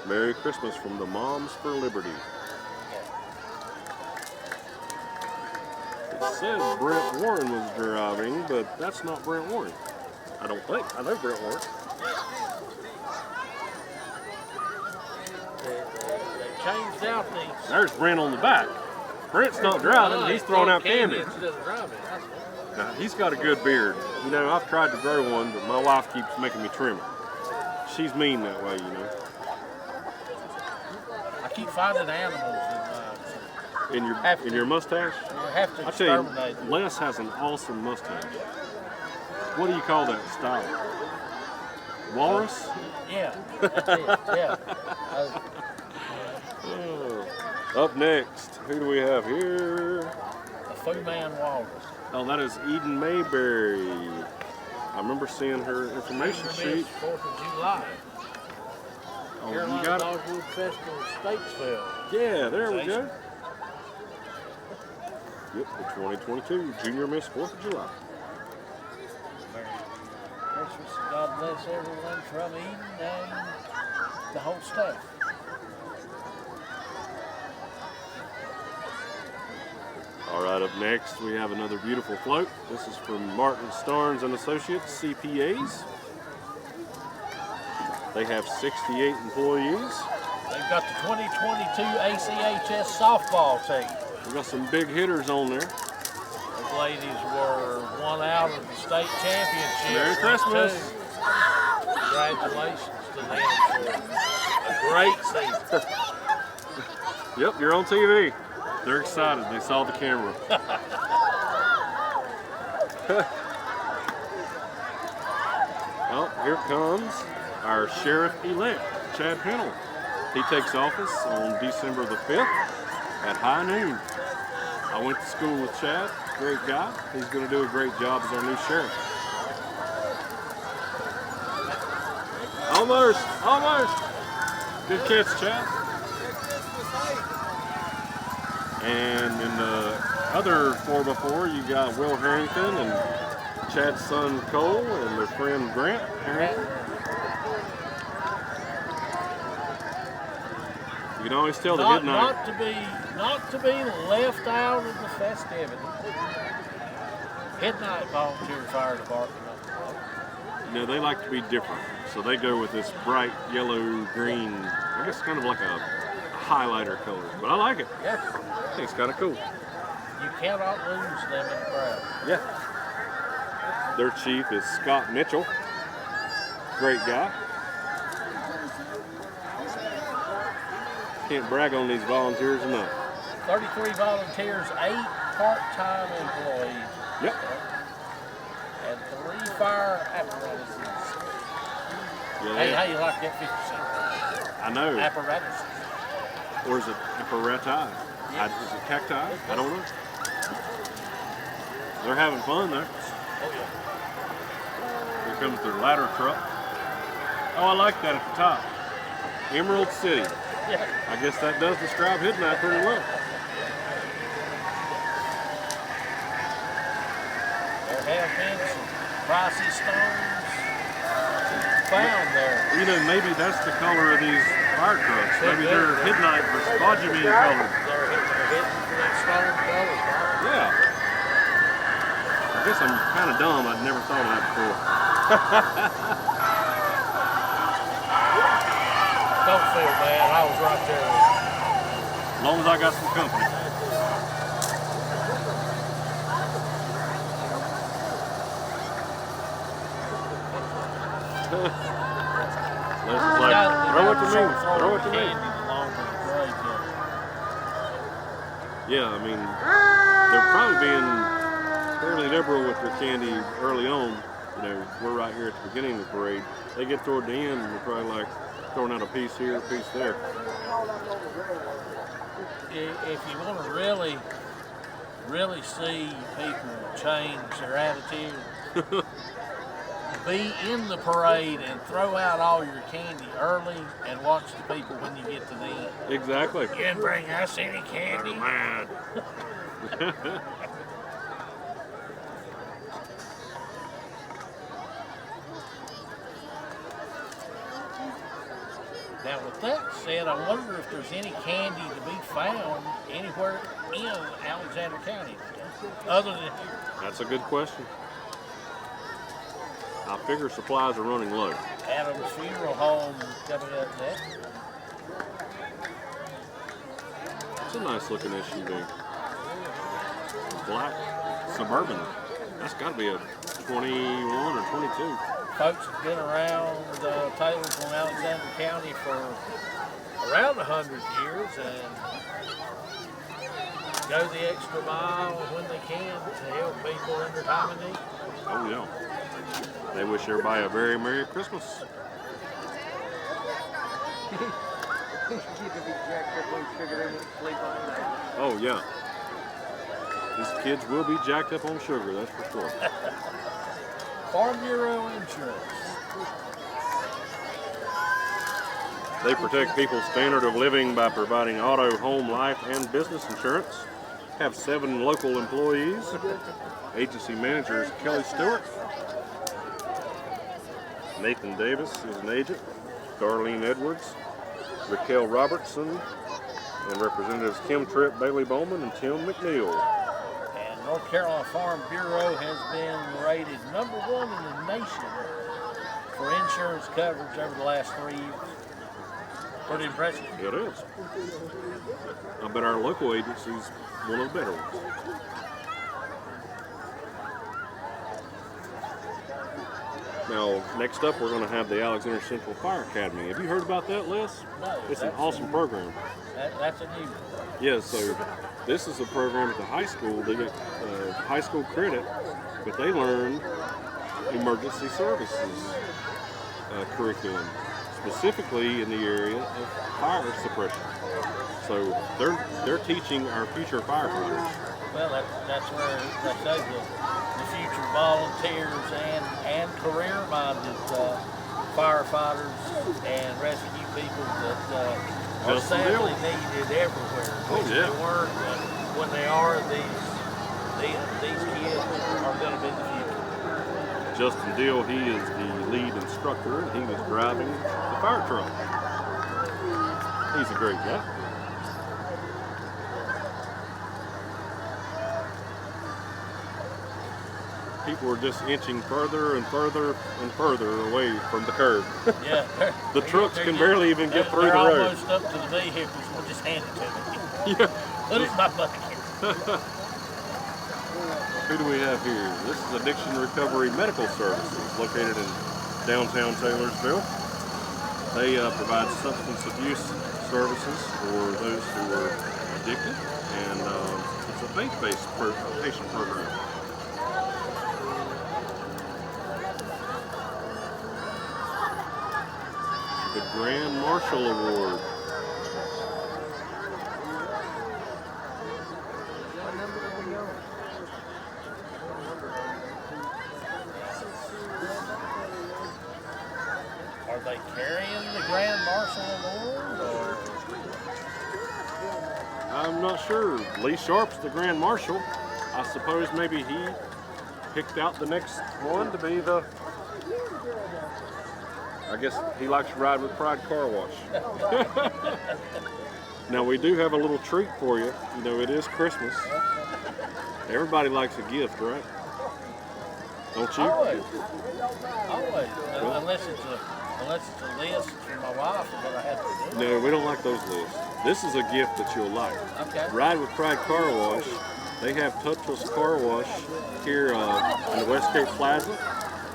Merry Christmas from the Moms for Liberty. It says Brent Warren was driving, but that's not Brent Warren. I don't think. I know Brent Warren. They changed out these. There's Brent on the back. Brent's not driving. He's throwing out candy. Instead of driving. That's what. Now, he's got a good beard. You know, I've tried to grow one, but my wife keeps making me trim it. She's mean that way, you know. I keep finding animals In your mustache? you have to I tell exterminate them. you, Les has an awesome mustache. What do you call that style? Walrus? Yeah, that's it. Yeah. Up next, who do we have here? A Fu Man Walrus. Oh, that is Eden Mayberry. I remember seeing her information sheet. 4th of July. Oh, Carolina you got it? Dogwood Festival, Statesville. Yeah, there we go. Yep, the 2022 Junior Miss 4th of July. Merry Christmas. God bless everyone from Eden and the whole staff. All right, up next we have another beautiful float. This is from Martin Starnes and Associates, CPAs. They have 68 employees. They've got the 2022 ACHS softball team. We got some big hitters on there. Those ladies were one out of the state championship. Merry Christmas. Congratulations to them for a great season. Yep, you're on TV. They're excited. They saw the camera. Well, here comes our sheriff-elect, Chad Pennell. He takes office on December the 5th at high noon. I went to school with Chad. Great guy. He's going to do a great job as our new sheriff. Almost. Good catch, Chad. And in the other 4x4, you got Will Harrington and Chad's son Cole and their friend Grant Harrington. You can always tell the good night. Not to be left out of the festivity. Midnight Volunteer Fire Department. You know, they like to be different. So they go with this bright yellow, green, I guess kind of like a highlighter color. But I like it. Yes. I think it's kind of cool. You cannot lose them in the crowd. Yeah. Their chief is Scott Mitchell. Great guy. Can't brag on these volunteers enough. 33 volunteers, 8 part-time employees. Yep. And 3 fire apparatuses. Yeah, Hey, how you like that 50 cent? I know. Apparatuses. Or is it apparati? Is it cacti? I don't know. They're having fun though. Oh, yeah. Here comes their ladder truck. Oh, I like that at the top. Emerald City. Yeah. I guess that does describe Midnight pretty well. There have been some pricey stones found there. You know, maybe that's the color of these fire trucks. Maybe they're midnight or spodumene colored. They're hitting for that stone color. Yeah. I guess I'm kind of dumb. I'd never thought of that before. Don't feel bad. I was right there. As long as I got some company. Les is like, throw it to me. Throw it to me. Yeah, I mean, they're probably being fairly liberal with their candy early on. You know, we're right here at the beginning of the parade. They get toward the end, and they're probably like throwing out a piece here, a piece there. If you want to really see people change their attitude, be in the parade and throw out all your candy early and watch the people when you get to the end. Exactly. You didn't bring us any candy. They're mad. Now, with that said, I wonder if there's any candy to be found anywhere in Alexander County other than here. That's a good question. I figure supplies are running low. Adam's Funeral Home coming up next. It's a nice looking SUV. Black Suburban. That's got to be a 21 or 22. Folks have been around Taylorsville, Alexander County for around 100 years and go the extra mile when they can to help people in their time of need. Oh yeah. They wish everybody a very Merry Christmas. Oh yeah. These kids will be jacked up on sugar, that's for sure. Farm Bureau Insurance. They protect people's standard of living by providing auto, home, life, and business insurance. Have 7 local employees. Agency manager is Kelly Stewart. Nathan Davis is an agent. Darlene Edwards, Raquel Robertson, and Representatives Kim Tripp, Bailey Bowman, and Tim McNeil. And North Carolina Farm Bureau has been rated #1 in the nation for insurance coverage over the last 3 years. Pretty impressive. It is. I bet our local agency's one of the better ones. Now, next up, we're going to have the Alexander Central Fire Academy. Have you heard about that, Les? No, It's an awesome program. That's a new one. Yeah, so this is a program at the high school. They get high school credit, but they learn emergency services curriculum, specifically in the area of fire suppression. So they're teaching our future firefighters. Well, that's where they say the future volunteers and career-minded firefighters and rescue people that are sadly needed everywhere. Oh yeah. They weren't, but when they are, these kids are going to be the future. Justin Deal, he is the lead instructor, and he was driving the fire truck. He's a great guy. People are just inching further and further and further away from the curb. Yeah. The trucks can barely even get through the They're road. almost up to the vehicles. We'll just hand it to them. Yeah. Put it in my bucket. Who do we have here? This is Addiction Recovery Medical Services, located in downtown Taylorsville. They provide substance abuse services for those who are addicted, and it's a faith-based patient program. The Grand Marshal Award. Are they carrying the Grand Marshal Award, or? I'm not sure. Lee Sharpe's the Grand Marshal. I suppose maybe he picked out the next one to be the... I guess he likes to ride with Pride Car Wash. Now we do have a little treat for you. You know, it is Christmas. Everybody likes a gift, right? Don't you? Always. Always. Unless it's a list for my wife or what I have to do. No, we don't like those lists. This is a gift that you'll like. Okay. Ride with Pride Car Wash. They have touchless car wash here in the Westgate Plaza.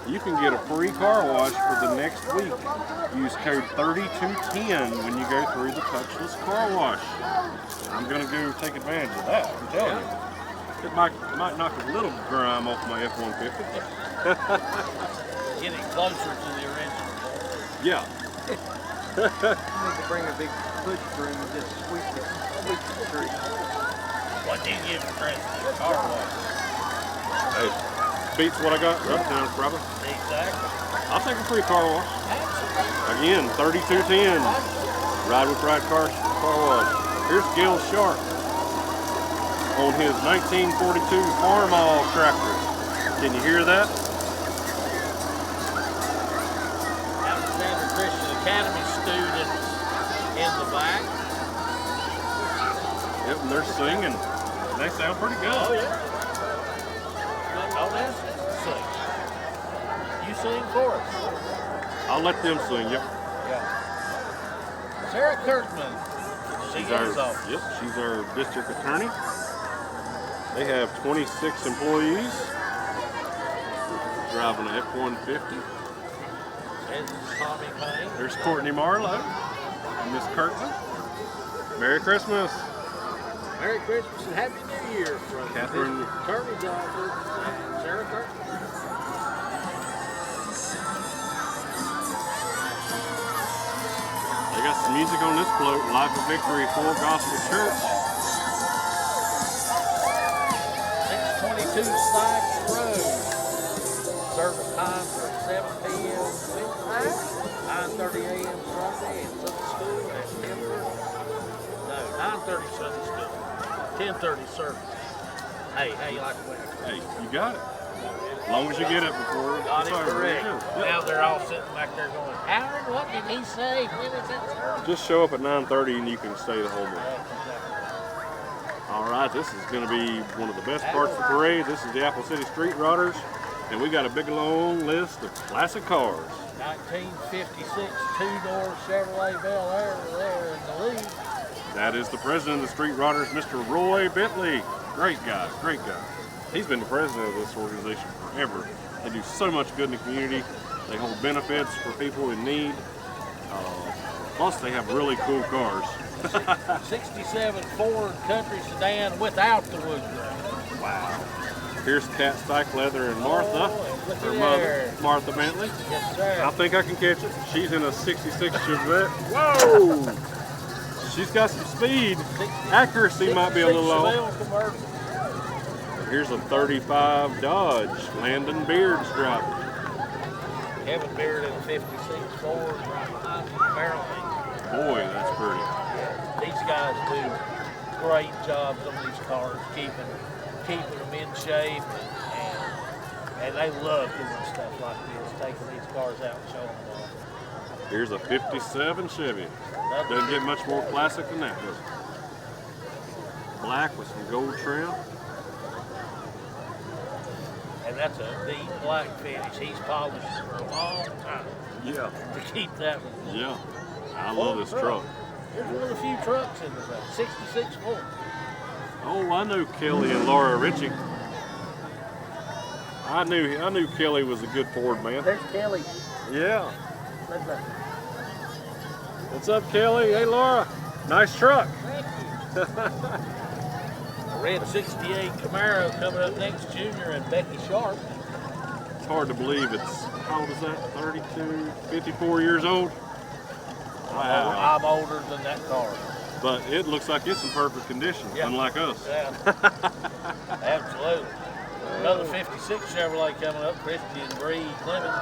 You can get a free car wash for the next week. Use code 3210 when you go through the touchless car wash. I'm going to go take advantage of that, I'm telling you. It might knock a little grime off my F-150. Getting closer to the original. Yeah. You need to bring a big push broom and just sweep the street. What do you give for Christmas? Car wash. Hey, beats what I got in Uptown, probably. Exactly. I'll take a free car wash. Absolutely. Again, 3210. Ride with Pride Car Wash. Here's Gil Sharpe on his 1942 Farmall tractor. Can you hear that? Alexander Christian Academy students in the back. Yep, and they're singing. They sound pretty good. Oh, yeah. Don't ask them to sing. You sing for us. I'll let them sing, yep. Yeah. Sarah Kirkman. She's Yep, she's our district attorney. They have 26 employees driving an F-150. There's Tommy Payne. There's Courtney Marlowe and Miss Kirkman. Merry Christmas. Merry Christmas and Happy New Year from Catherine. the Attorney's Office and Sarah Kirkman. They got some music on this float, Life of Victory Full Gospel Church. 622 Sykes Road. Service time for 7 p.m. Wednesday, 9:30 a.m. Sunday, and Sunday school at 10:30. No, 9:30 Sunday school, 10:30 service. Hey, how you like the weather? Hey, you got it. As long as you get it before Got it it's over. correct. Yeah. Now they're all sitting back there going, Howard, what did he say? When is that service? Just show up at 9:30 and you can stay the whole morning. All right, this is going to be one of the best parts of the parade. This is the Apple City Street Rodders, and we got a big long list of classic cars. 1956 two-door Chevrolet Bel Air there in the lead. That is the president of the Street Rodders, Mr. Roy Bentley. Great guy, great guy. He's been the president of this organization forever. They do so much good in the community. They hold benefits for people in need. Plus, they have really cool cars. 67 Ford Country Sedan without the wood grain. Wow. Here's Kat Stikelether and Martha, look her at mother, there. Martha Bentley. Yes, sir. I think I can catch it. She's in a 66 Chevette. Whoa! She's got some speed. Accuracy might be a little off. Chevelle convertible. Here's a 35 Dodge. Landon Beard's driving. Kevin Beard in a 56 Ford right behind him, apparently. Boy, that's pretty. Yeah, these guys do great jobs on these cars, keeping them in shape, and they love doing stuff like this, taking these cars out and showing them off. Here's a 57 Chevy. Doesn't get much more classic than that, does it? Black with some gold trim. And that's a deep black finish. He's polished for a long time Yeah. to keep that one. Yeah. I love this truck. There's one of the few trucks in the back. 66 Ford. Oh, I knew Kelly and Laura Ritchie. I knew Kelly was a good Ford man. There's Kelly. Yeah. Let's go. What's up, Kelly? Hey, Laura. Nice truck. Thank you. A red 68 Camaro coming up next, Junior and Becky Sharpe. It's hard to believe it's, how old is that? 32, 54 years old? Wow. I'm older than that car. But it looks like it's in perfect condition, Yeah. unlike us. Yeah. Absolutely. Another 56 Chevrolet coming up, Christy and Bree Clemens.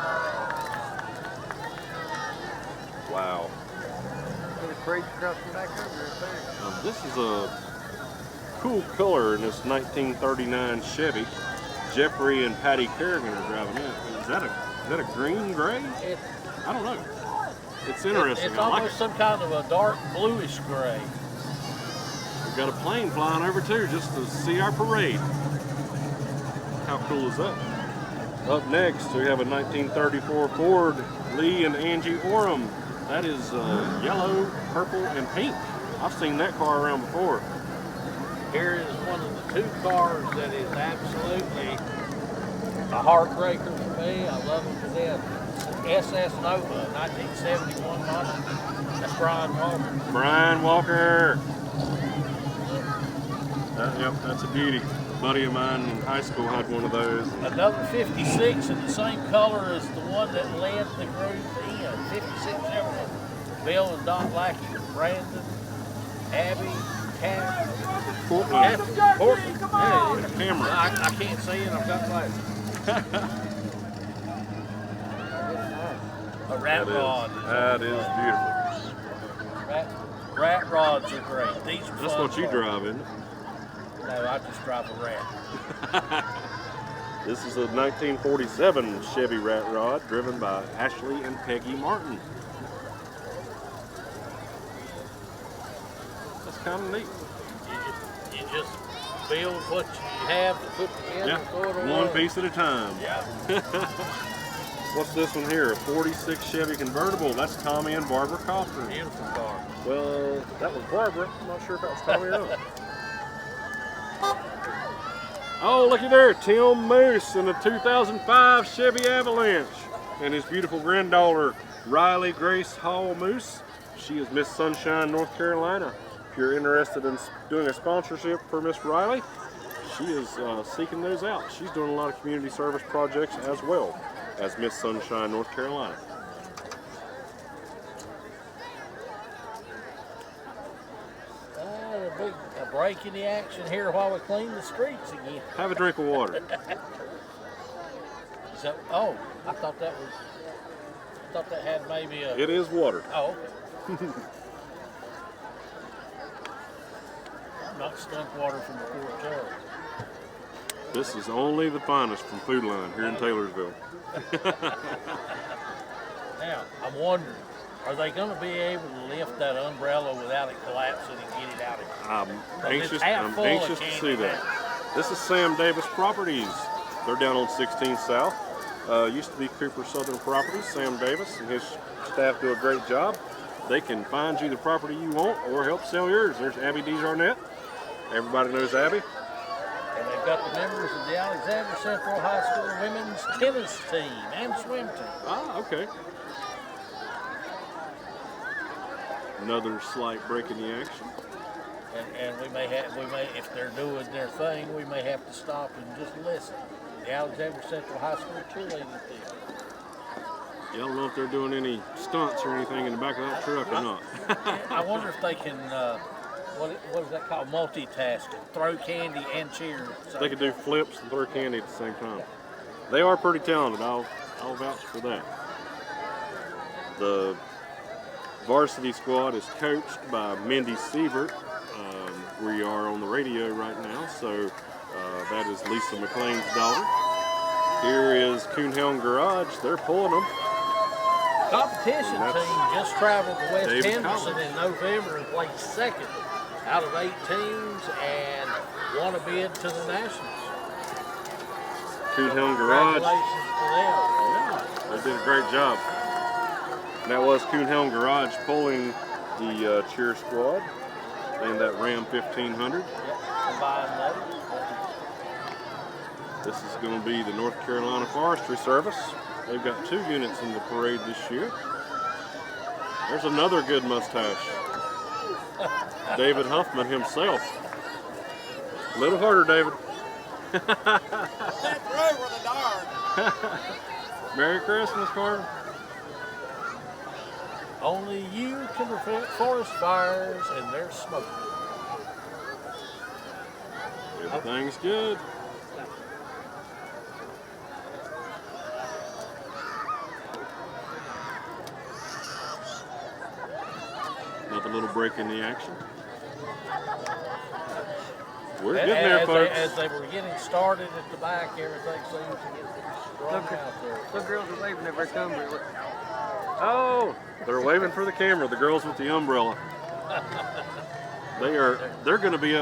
Wow. Put a crate across the back over there, too. This is a cool color in this 1939 Chevy. Jeffrey and Patty Kerrigan are driving it. Is that a green gray? I don't know. It's interesting. It's I like almost it. some kind of a dark bluish gray. We've got a plane flying over too, just to see our parade. How cool is that? Up next, we have a 1934 Ford Lee and Angie Orem. That is yellow, purple, and pink. I've seen that car around before. Here is one of the two cars that is absolutely a heartbreaker for me. I love them to death. SS Nova, 1971 model. That's Brian Walker. Brian Walker. Yep, that's a beauty. A buddy of mine in high school had one of those. Another 56 in the same color as the one that led the group in. 56 Chevrolet. Bill and Don Lackey, Brandon, Abby, Cat. Courtney. Yeah, And a camera. I can't see it. I've got glasses. A rat rod. That is beautiful. Rat rods are great. These are That's fun what you cars. drive, isn't it? No, I just drive a rat. This is a 1947 Chevy Rat Rod driven by Ashley and Peggy Martin. That's kind of neat. You just build what you have to put together. Yeah, and throw it away. one piece at a time. Yeah. What's this one here? A 46 Chevy convertible. That's Tommy and Barbara Cochran. Beautiful car. Well, that was Barbara. I'm not sure if that was Tommy or not. Oh, looky there. Tim Moose in a 2005 Chevy Avalanche. And his beautiful granddaughter, Riley Grace Hall Moose. She is Miss Sunshine, North Carolina. If you're interested in doing a sponsorship for Miss Riley, she is seeking those out. She's doing a lot of community service projects as well as Miss Sunshine, North Carolina. A break in the action here while we clean the streets again. Have a drink of water. So, oh, I thought that had maybe a. It is water. Oh. Not skunk water from the Fort Charles. This is only the finest from Food Line here in Taylorsville. Now, I'm wondering, are they going to be able to lift that umbrella without it collapsing and get it out of here? I'm anxious to see that. This is Sam Davis Properties. They're down on 16th South. Used to be Cooper Southern Properties. Sam Davis and his staff do a great job. They can find you the property you want or help sell yours. There's Abby DeJarnett. Everybody knows Abby. And they've got the members of the Alexander Central High School women's tennis team and swim team. Ah, okay. Another slight break in the action. And we may, if they're doing their thing, we may have to stop and just listen. The Alexander Central High School cheerleading team. Yeah, I don't know if they're doing any stunts or anything in the back of that truck or not. I wonder if they can, what is that called? Multitasking. Throw candy and cheer. They could do flips and throw candy at the same time. They are pretty talented. I'll vouch for that. The varsity squad is coached by Mindy Sievert. We are on the radio right now, so that is Lisa McLean's daughter. Here is Coonhound Garage. They're pulling them. Competition team just traveled to West David Henderson Collins. in November and placed second out of 8 teams and won a bid to the Nationals. Coonhound Garage. Congratulations to them. Yeah, they did a great job. And that was Coonhound Garage pulling the cheer squad and that Ram 1500. Yep, combined those. This is going to be the North Carolina Forestry Service. They've got 2 units in the parade this year. There's another good mustache. David Huffman himself. A little harder, David. That road with a darn. Merry Christmas, Carter. Only you can prevent forest fires and their smoke. Everything's good. a little break in the action. We're And getting there, folks. as they were getting started at the back, everything seems to get strung out there. Some girls are waving at their umbrella. Oh, they're waving for the camera. The girls with the umbrella. They're going to be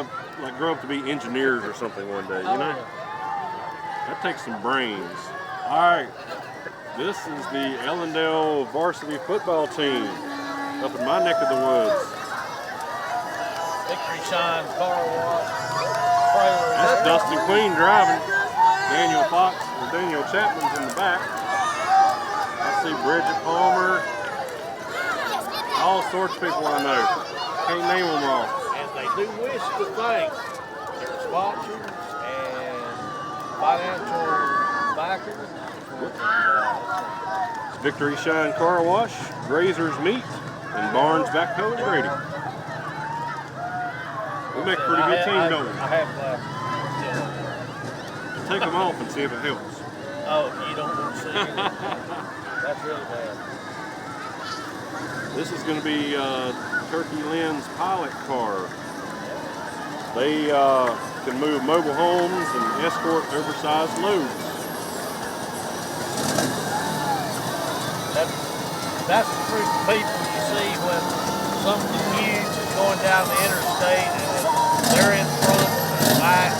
grow up to be engineers or something one day. You know, that takes some brains. All right, this is the Ellendale varsity football team up in my neck of the woods. Victory Shine car wash. Trailer. That's Dustin Queen driving. Daniel Fox or Daniel Chapman's in the back. I see Bridget Palmer. All sorts of people I know. Can't name them all. And they do wish to thank their sponsors and financial backers. It's Victory Shine Car Wash, Grazer's Meat, and Barnes Backhoe and Grading. We make a pretty good team, don't we? I have Take them off and see if it helps. Oh, you don't want to see it? That's really bad. This is going to be Turkey Lynn's pilot car. They can move mobile homes and escort oversized loads. That's the group of people you see when something huge is going down the interstate and they're in front and back,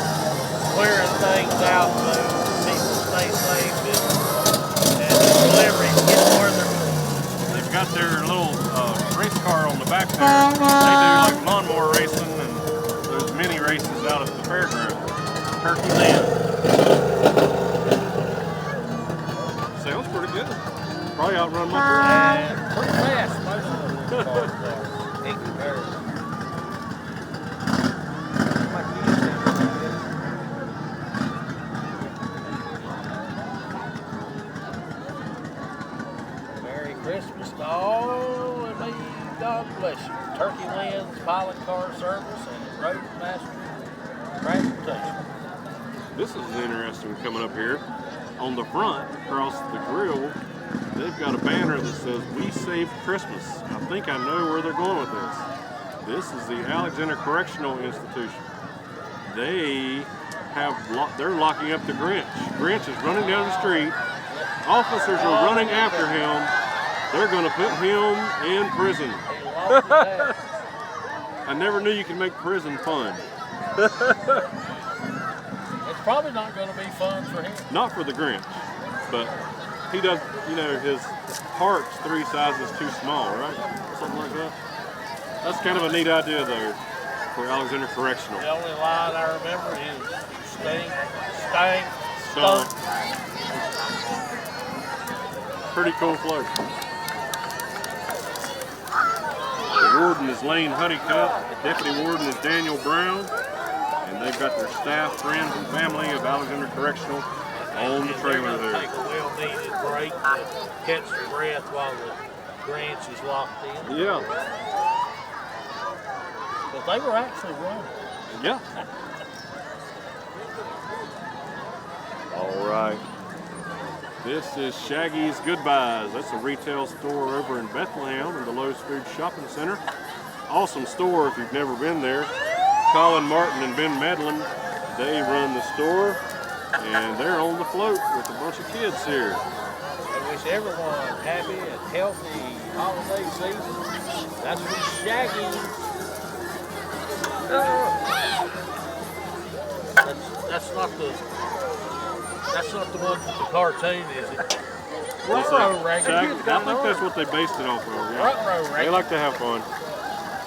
clearing things out so people stay safe and deliveries get where they're going. They've got their little race car on the back there. They do like lawnmower racing and those mini races out at the fairground. Turkey Lynn. Sounds pretty good. Probably outrun my girl. And pretty fast, most of the cars are in comparison. Merry Christmas to all, and may God bless you. Turkey Lynn's Pilot Car Service and Roadmaster Transportation. This is interesting coming up here. On the front, across the grill, they've got a banner that says, "We Saved Christmas." I think I know where they're going with this. This is the Alexander Correctional Institution. They're locking up the Grinch. Grinch is running down the street. Officers are running after him. They're going to put him in prison. I never knew you could make prison fun. It's probably not going to be fun for him. Not for the Grinch, but he does, his heart's 3 sizes too small, right? Something like that. That's kind of a neat idea, though, for Alexander Correctional. The only line I remember is stink, stank, Stunk. stunk. Pretty cool float. The warden is Lane Honeycutt. The deputy warden is Daniel Brown. And they've got their staff, friends, and family of Alexander Correctional on the trailer They're there. going to take a well-needed break to catch their breath while the Grinch is locked in. Yeah. But they were actually running. Yeah. All right. This is Shaggy's Goodbyes. That's a retail store over in Bethlehem in the Lowe's Food Shopping Center. Awesome store if you've never been there. Colin Martin and Ben Medlin, they run the store, and they're on the float with a bunch of kids here. I wish everyone happy and healthy holiday season. That's what Shaggy. That's not the one from the cartoon, is it? Ruh-roh, Reagan. Shaggy, I think that's what they based it off of. Yeah. Ruh-roh, They Reagan. like to have fun.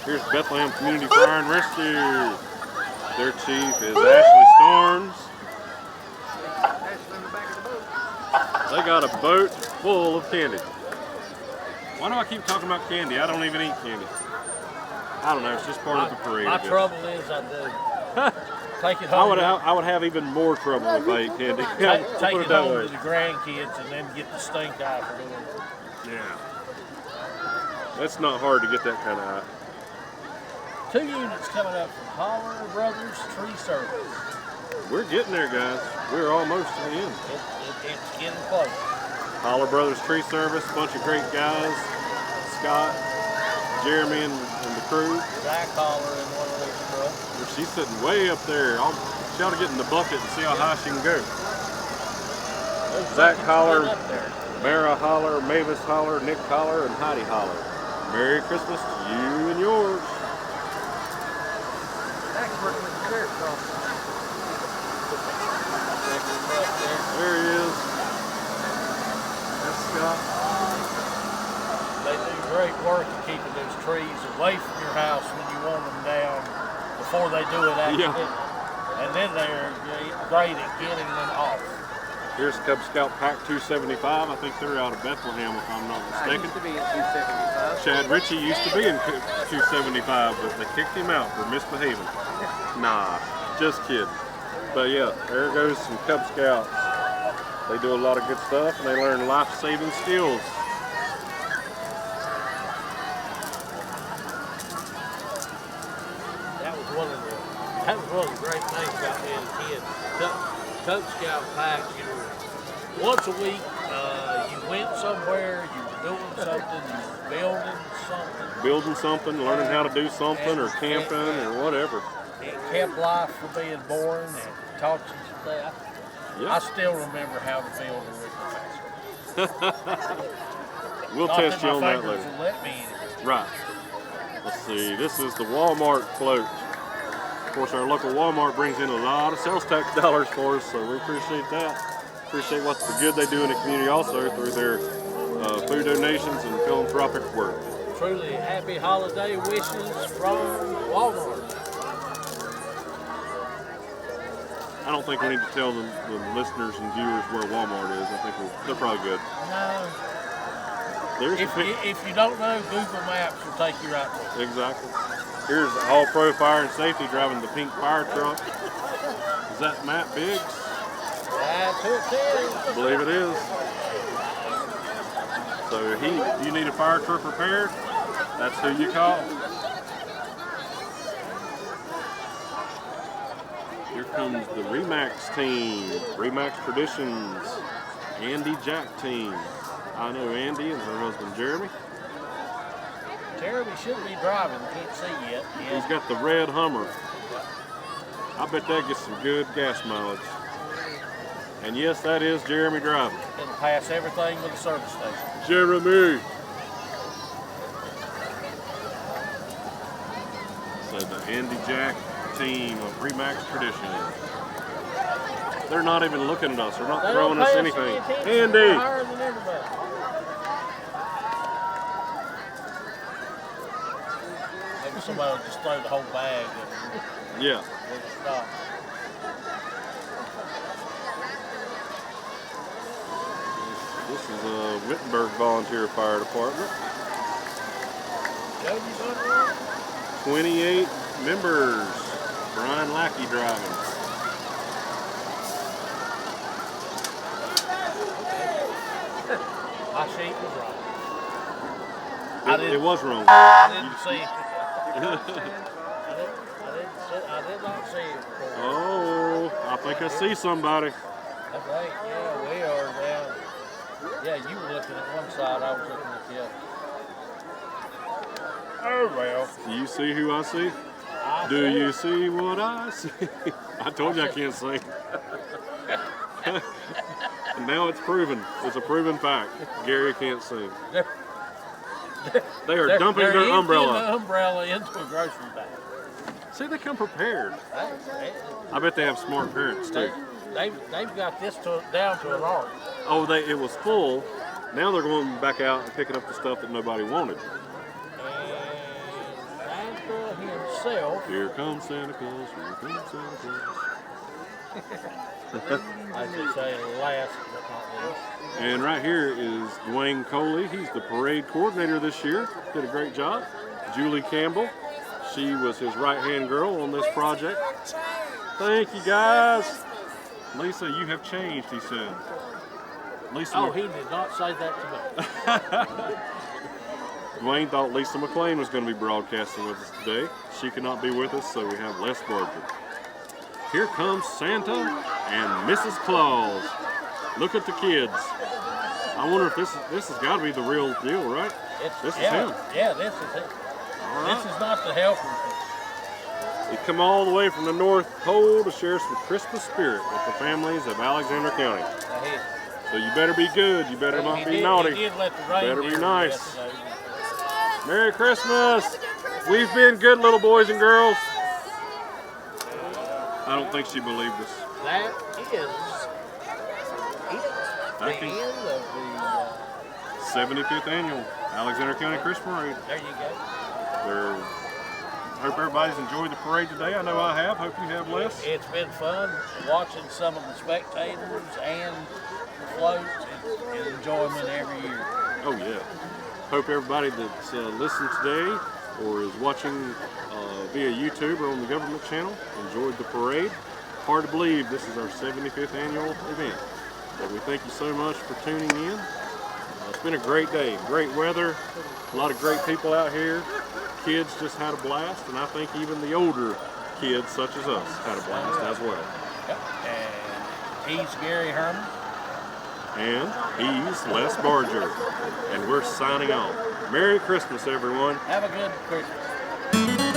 Here's Bethlehem Community Fire and Rescue. Their chief is Ashley Starnes. They got a boat full of candy. Why do I keep talking about candy? I don't even eat candy. I don't know, it's just part of the parade. My I guess. trouble is I do. Take it home. I would have even more trouble if I ate candy. Take Put it that home way. to the grandkids and then get the stink eye for doing it. Yeah. That's not hard to get that kind of eye. 2 units coming up from Holler Brothers Tree Service. We're getting there, guys. We're almost to the end. It's getting close. Holler Brothers Tree Service, bunch of great guys. Scott, Jeremy and the crew. Zach Holler in one of these trucks. She's sitting way up there. She ought to get in the bucket and see how high she can go. Zach Holler, Mara Holler, Mavis Holler, Nick Holler, and Heidi Holler. Merry Christmas to you and yours. Zach's working with the sheriff's office. There he is. That's Scott. They do great work at keeping those trees away from your house when you want them down before they do it accidentally. Yeah. And then they're great at getting them off. Here's Cub Scout Pack 275. I think they're out of Bethlehem, if I'm not I mistaken. used to be in 275. Chad Ritchie used to be in 275, but they kicked him out for misbehaving. Nah, just kidding. But yeah, there goes some Cub Scouts. They do a lot of good stuff, and they learn life-saving skills. That was one of the great things about being a kid. Cub Scout packs, once a week, you went somewhere, you were doing something, you were building something. Building something, learning how to do something, or camping, or whatever. It kept life from being boring and taught you stuff. Yep. I still remember how to build a Ricky basket. We'll test you on that later. Will let me in. Right. Let's see. This is the Walmart float. Of course, our local Walmart brings in a lot of sales tax dollars for us, so we appreciate that. Appreciate what the good they do in the community also through their food donations and philanthropic work. Truly happy holiday wishes from Walmart. I don't think we need to tell the listeners and viewers where Walmart is. I think they're probably good. No. There's If you don't know, Google Maps will take you right to it. Exactly. Here's All Pro Fire and Safety driving the pink fire truck. Is that Matt Biggs? That's who it is. I believe it is. So you need a fire truck repaired, that's who you call. Here comes the Remax team, Remax Traditions, Andy Jack team. I know Andy and her husband Jeremy. Jeremy shouldn't be driving, can't see yet. He's got the red Hummer. I bet that gets some good gas mileage. And yes, that is Jeremy driving. It'll pass everything with the service station. Jeremy! So the Andy Jack team of Remax Traditions. They're not even looking at us. They're not throwing us anything. Andy! They're higher than everybody. Maybe somebody will just throw the whole bag and Yeah. we'll stop. This is a Wittenberg Volunteer Fire Department. Jody's on the road? 28 members. Brian Lackey driving. My sheet was wrong. It was wrong. I didn't see it. I did not see it before. Oh, I think I see somebody. I think, yeah, we are down. Yeah, you were looking at one side, I was looking at the other. Oh, well. Do you see who I see? Do you see what I see? I told you I can't sing. And now it's proven. It's a proven fact. Gary can't sing. They are dumping their umbrella. They're emptying the umbrella into a grocery bag. See, they come prepared. I bet they have smart parents too. They've got this down to an art. Oh, it was full. Now they're going back out and picking up the stuff that nobody wanted. And Santa himself. Here comes Santa Claus. Here comes Santa Claus. I should say last but not least. And right here is Dwayne Coley. He's the parade coordinator this year. Did a great job. Julie Campbell. She was his right-hand girl on this project. Thank you, guys. Lisa, you have changed, he said. Lisa. Oh, he did not say that to me. Dwayne thought Lisa McLean was going to be broadcasting with us today. She could not be with us, so we have Les Barker. Here comes Santa and Mrs. Claus. Look at the kids. I wonder if this has got to be the real deal, right? This is him. Yeah, this is it. All right. This is not the helpers. We come all the way from the North Pole to share some Christmas spirit with the families of Alexander County. So you better be good. You better not be naughty. He did let the rain Better be do nice. yesterday. Merry Christmas. We've been good little boys and girls. I don't think she believed us. That is I the can- end of the. 75th annual Alexander County Christmas Parade. There you go. Hope everybody's enjoyed the parade today. I know I have. Hope you have, Les. It's been fun watching some of the spectators and the floats and enjoyment every year. Oh, yeah. Hope everybody that's listened today or is watching via YouTube or on the government channel enjoyed the parade. Hard to believe this is our 75th annual event. But we thank you so much for tuning in. It's been a great day, great weather, a lot of great people out here. Kids just had a blast, and I think even the older kids, such as us, had a blast as well. And he's Gary Herman. And he's Les Barger. And we're signing off. Merry Christmas, everyone. Have a good Christmas.